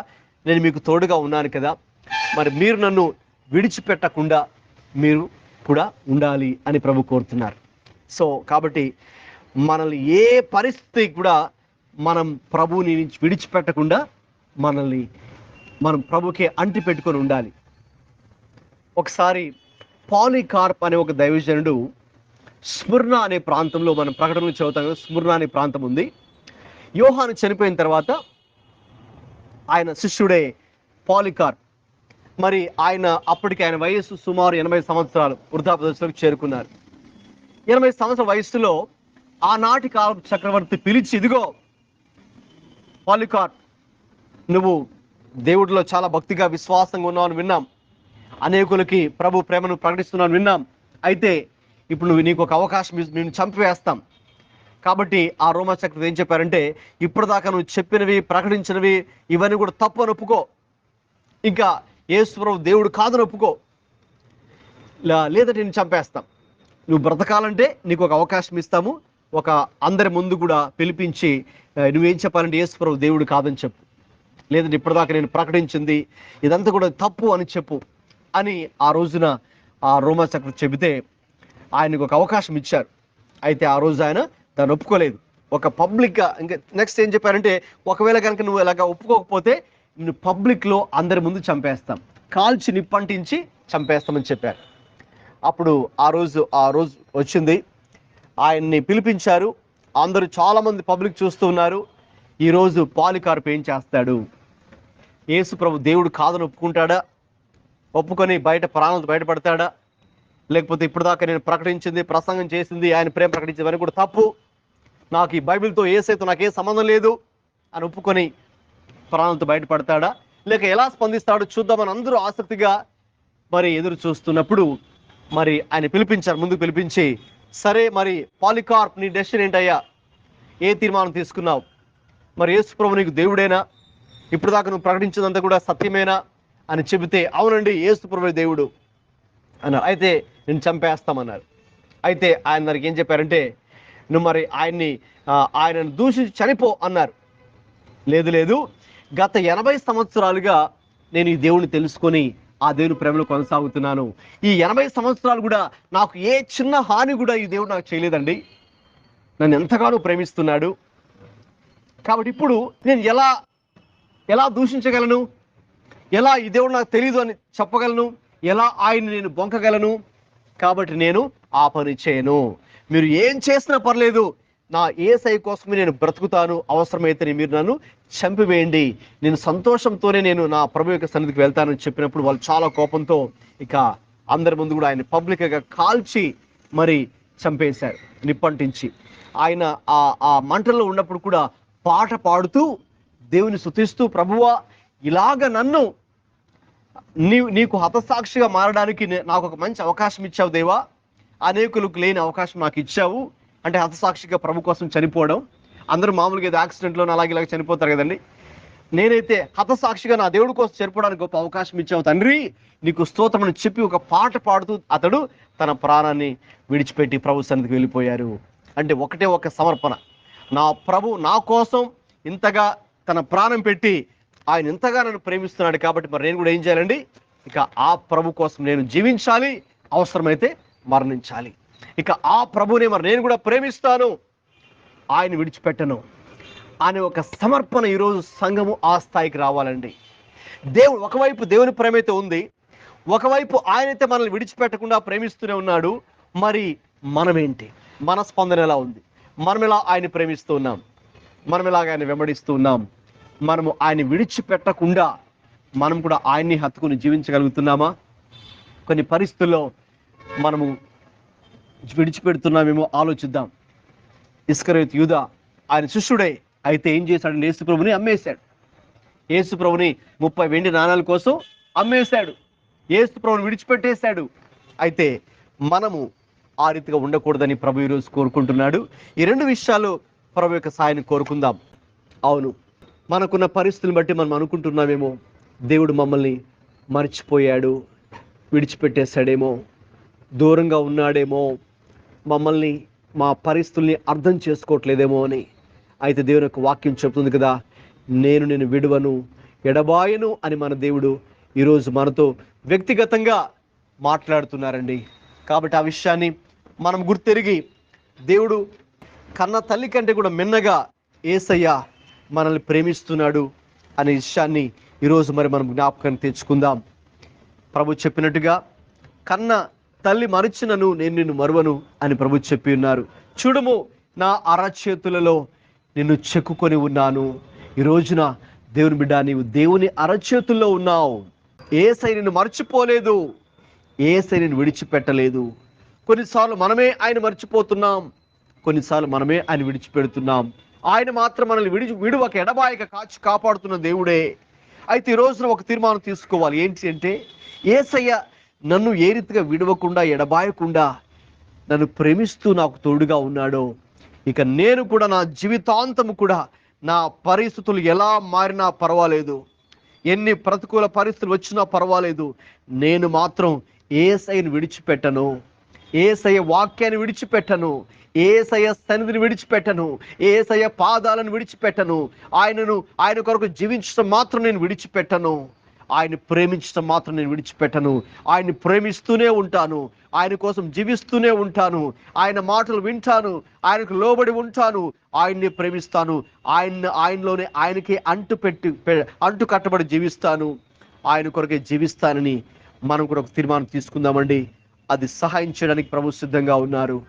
నేను మీకు తోడుగా ఉన్నాను కదా. మరి మీరు నన్ను విడిచిపెట్టకుండా మీరు కూడా ఉండాలి అని ప్రభు కోరుతున్నారు. సో కాబట్టి మనల్ని ఏ పరిస్థితి కూడా మనం ప్రభువుని విడిచిపెట్టకుండా మనం ప్రభుకే అంటి పెట్టుకొని ఉండాలి. ఒకసారి పాలికార్ప్ అనే ఒక దైవజనుడు స్ముర్ణ అనే ప్రాంతంలో, మనం ప్రకటనలు చదువుతాం కదా, స్ముర్ణ అనే ప్రాంతం ఉంది. యోహాను చనిపోయిన తర్వాత ఆయన శిష్యుడే పాలికార్ప్. మరి అప్పటికి ఆయన వయస్సు సుమారు 80 సంవత్సరాలు, వృద్ధాప్య దశలోకి చేరుకున్నారు. 80 సంవత్సరాల వయస్సులో ఆనాటి కాల చక్రవర్తి పిలిచి, ఇదిగో పాలికార్ప్, నువ్వు దేవుడిలో చాలా భక్తిగా, విశ్వాసంగా ఉన్నావని విన్నాం, అనేకులకి ప్రభు ప్రేమను ప్రకటిస్తున్నాను విన్నాం. అయితే ఇప్పుడు నీకు ఒక అవకాశం, నేను చంపివేస్తాం. కాబట్టి ఆ రోమా చక్రవర్తి ఏం చెప్పారంటే, ఇప్పటిదాకా నువ్వు చెప్పినవి, ప్రకటించినవి ఇవన్నీ కూడా తప్పు అని ఒప్పుకో, ఇంకా యేసు ప్రభు దేవుడు కాదని ఒప్పుకో, లేదంటే నేను చంపేస్తాం. నువ్వు బ్రతకాలంటే నీకు ఒక అవకాశం ఇస్తాము, ఒక అందరి ముందు కూడా పిలిపించి నువ్వేం చెప్పాలంటే యేసు ప్రభు దేవుడు కాదని చెప్పు, లేదంటే ఇప్పటిదాకా నేను ప్రకటించింది ఇదంతా కూడా తప్పు అని చెప్పు అని ఆ రోజున ఆ రోమా చక్రవర్తి చెబితే ఆయనకు ఒక అవకాశం ఇచ్చారు. అయితే ఆ రోజు ఆయన దాన్ని ఒప్పుకోలేదు. ఒక పబ్లిక్గా ఇంకా నెక్స్ట్ ఏం చెప్పారంటే, ఒకవేళ కనుక నువ్వు ఇలాగా ఒప్పుకోకపోతే నిన్ను పబ్లిక్లో అందరి ముందు చంపేస్తాం, కాల్చి నిప్పంటించి చంపేస్తామని చెప్పారు. అప్పుడు ఆ రోజు వచ్చింది, ఆయన్ని పిలిపించారు. అందరూ చాలామంది పబ్లిక్ చూస్తూ ఉన్నారు. ఈరోజు పాలికార్ప్ ఏం చేస్తాడు? యేసు ప్రభు దేవుడు కాదని ఒప్పుకుంటాడా? ఒప్పుకొని ప్రాణాలతో బయటపడతాడా? లేకపోతే ఇప్పటిదాకా నేను ప్రకటించింది, ప్రసంగం చేసింది, ఆయన ప్రేమ ప్రకటించింది అని కూడా తప్పు, నాకు ఈ బైబిల్తో యేసయ్యతో నాకేం సంబంధం లేదు అని ఒప్పుకొని ప్రాణాలతో బయటపడతాడా? లేక ఎలా స్పందిస్తాడో చూద్దామని అందరూ ఆసక్తిగా మరి ఎదురు చూస్తున్నప్పుడు మరి ఆయన పిలిపించారు, ముందుకు పిలిపించి, సరే మరి పాలికార్ప్, నీ డెసిషన్ ఏంటయ్యా? ఏ తీర్మానం తీసుకున్నావు? మరి యేసు ప్రభు నీకు దేవుడేనా? ఇప్పుడు దాకా నువ్వు ప్రకటించిందంతా కూడా సత్యమేనా అని చెబితే, అవునండి యేసు ప్రభు దేవుడు అన్నారు. అయితే నేను చంపేస్తామన్నారు. అయితే ఆయన దానికి ఏం చెప్పారంటే, నువ్వు మరి ఆయనను దూషించి చనిపో అన్నారు. లేదు, గత 80 సంవత్సరాలుగా నేను ఈ దేవుడిని తెలుసుకొని ఆ దేవుని ప్రేమలో కొనసాగుతున్నాను. ఈ 80 సంవత్సరాలు కూడా నాకు ఏ చిన్న హాని కూడా ఈ దేవుడు నాకు చేయలేదండి. నన్ను ఎంతగానో ప్రేమిస్తున్నాడు. కాబట్టి ఇప్పుడు నేను ఎలా ఎలా దూషించగలను? ఎలా ఈ దేవుడు నాకు తెలియదు అని చెప్పగలను? ఎలా ఆయన్ని నేను బొంకగలను? కాబట్టి నేను ఆ పని చేయను. మీరు ఏం చేసినా పర్లేదు, నా యేసయ్య కోసమే నేను బ్రతుకుతాను. అవసరమైతే మీరు నన్ను చంపివేయండి, నేను సంతోషంతోనే నేను నా ప్రభు యొక్క సన్నిధికి వెళ్తానని చెప్పినప్పుడు వాళ్ళు చాలా కోపంతో ఇక అందరి ముందు కూడా ఆయన పబ్లిక్గా కాల్చి మరి చంపేశారు, నిప్పంటించి. ఆయన ఆ మంటల్లో ఉన్నప్పుడు కూడా పాట పాడుతూ దేవుని స్తుతిస్తూ, ప్రభువా ఇలాగ నన్ను నీకు హతసాక్షిగా మారడానికి నాకు ఒక మంచి అవకాశం ఇచ్చావు దేవా, అనేకులకు లేని అవకాశం నాకు ఇచ్చావు. అంటే హతసాక్షిగా ప్రభు కోసం చనిపోవడం. అందరూ మామూలుగా ఏదో యాక్సిడెంట్లో అలాగే ఇలాగ చనిపోతారు కదండి. నేనైతే హతసాక్షిగా నా దేవుడి కోసం చనిపోవడానికి గొప్ప అవకాశం ఇచ్చావు తండ్రి, నీకు స్తోత్రం అని చెప్పి ఒక పాట పాడుతూ అతడు తన ప్రాణాన్ని విడిచిపెట్టి ప్రభు సన్నిధికి వెళ్ళిపోయారు. అంటే ఒకటే ఒక సమర్పణ. నా ప్రభు నా కోసం ఇంతగా తన ప్రాణం పెట్టి ఆయన ఇంతగా నన్ను ప్రేమిస్తున్నాడు కాబట్టి మరి నేను కూడా ఏం చేయాలండి? ఇక ఆ ప్రభు కోసం నేను జీవించాలి, అవసరమైతే మరణించాలి. ఇక ఆ ప్రభునే మరి నేను కూడా ప్రేమిస్తాను, ఆయన విడిచిపెట్టను అనే ఒక సమర్పణ ఈరోజు సంఘము ఆ స్థాయికి రావాలండి. దేవుడు ఒకవైపు దేవుని ప్రేమ అయితే ఉంది, ఒకవైపు ఆయనైతే మనల్ని విడిచిపెట్టకుండా ప్రేమిస్తూనే ఉన్నాడు. మరి మనమేంటి? మన స్పందన ఎలా ఉంది? మనం ఎలా ఆయన ప్రేమిస్తూ ఉన్నాం? మనం ఎలాగ ఆయన వెంబడిస్తూ ఉన్నాం? మనము ఆయన విడిచిపెట్టకుండా మనం కూడా ఆయన్ని హత్తుకుని జీవించగలుగుతున్నామా? కొన్ని పరిస్థితుల్లో మనము విడిచిపెడుతున్నామేమో ఆలోచిద్దాం. ఇస్కరియోతు యూదా ఆయన శిష్యుడే, అయితే ఏం చేశాడు? యేసు ప్రభుని అమ్మేశాడు. యేసు ప్రభుని 30 వెండి నాణాల కోసం అమ్మేశాడు. యేసు ప్రభుని విడిచిపెట్టేశాడు. అయితే మనము ఆ రీతిగా ఉండకూడదని ప్రభు ఈరోజు కోరుకుంటున్నాడు. ఈ 2 విషయాలు ప్రభు యొక్క సాయాన్ని కోరుకుందాం. అవును, మనకున్న పరిస్థితులను బట్టి మనం అనుకుంటున్నామేమో దేవుడు మమ్మల్ని మర్చిపోయాడు, విడిచిపెట్టేశాడేమో, దూరంగా ఉన్నాడేమో, మమ్మల్ని మా పరిస్థితుల్ని అర్థం చేసుకోవట్లేదేమో అని. అయితే దేవుని యొక్క వాక్యం చెప్తుంది కదా, నేను విడువను ఎడబాయను అని మన దేవుడు ఈరోజు మనతో వ్యక్తిగతంగా మాట్లాడుతున్నారండి. కాబట్టి ఆ విషయాన్ని మనం గుర్తెరిగి దేవుడు కన్న తల్లి కంటే కూడా మిన్నగా యేసయ్య మనల్ని ప్రేమిస్తున్నాడు అనే విషయాన్ని ఈరోజు మరి మనం జ్ఞాపకాన్ని తెచ్చుకుందాం. ప్రభు చెప్పినట్టుగా కన్న తల్లి మరిచినను నేను నిన్ను మరువను అని ప్రభు చెప్పి ఉన్నారు. చూడము, నా అరచేతులలో నిన్ను చెక్కుకొని ఉన్నాను. ఈ రోజున దేవుని బిడ్డ, నీవు దేవుని అరచేతుల్లో ఉన్నావు. యేసయ్య నిన్ను మర్చిపోలేదు, యేసయ్య నిన్ను విడిచిపెట్టలేదు. కొన్నిసార్లు మనమే ఆయన మర్చిపోతున్నాం, కొన్నిసార్లు మనమే ఆయన విడిచిపెడుతున్నాం. ఆయన మాత్రం మనల్ని విడువక ఎడబాయక కాపాడుతున్న దేవుడే. అయితే ఈ రోజున ఒక తీర్మానం తీసుకోవాలి. ఏంటి అంటే, యేసయ్య నన్ను ఏ రీతిగా విడవకుండా ఎడబాయకుండా నన్ను ప్రేమిస్తూ నాకు తోడుగా ఉన్నాడో, ఇక నేను కూడా నా జీవితాంతము కూడా నా పరిస్థితులు ఎలా మారినా పర్వాలేదు, ఎన్ని ప్రతికూల పరిస్థితులు వచ్చినా పర్వాలేదు, నేను మాత్రం యేసయ్యను విడిచిపెట్టను, యేసయ్య వాక్యాన్ని విడిచిపెట్టను, యేసయ్య సన్నిధిని విడిచిపెట్టను, యేసయ్య పాదాలను విడిచిపెట్టను. ఆయన కొరకు జీవించడం మాత్రం నేను విడిచిపెట్టను, ఆయన ప్రేమించడం మాత్రం నేను విడిచిపెట్టను. ఆయన్ని ప్రేమిస్తూనే ఉంటాను, ఆయన కోసం జీవిస్తూనే ఉంటాను, ఆయన మాటలు వింటాను, ఆయనకు లోబడి ఉంటాను, ఆయన్ని ప్రేమిస్తాను, ఆయనలోనే ఆయనకి అంటు కట్టబడి జీవిస్తాను, ఆయన కొరకే జీవిస్తానని మనం కూడా ఒక తీర్మానం తీసుకుందామండి. అది సహాయం చేయడానికి ప్రభు సిద్ధంగా ఉన్నారు.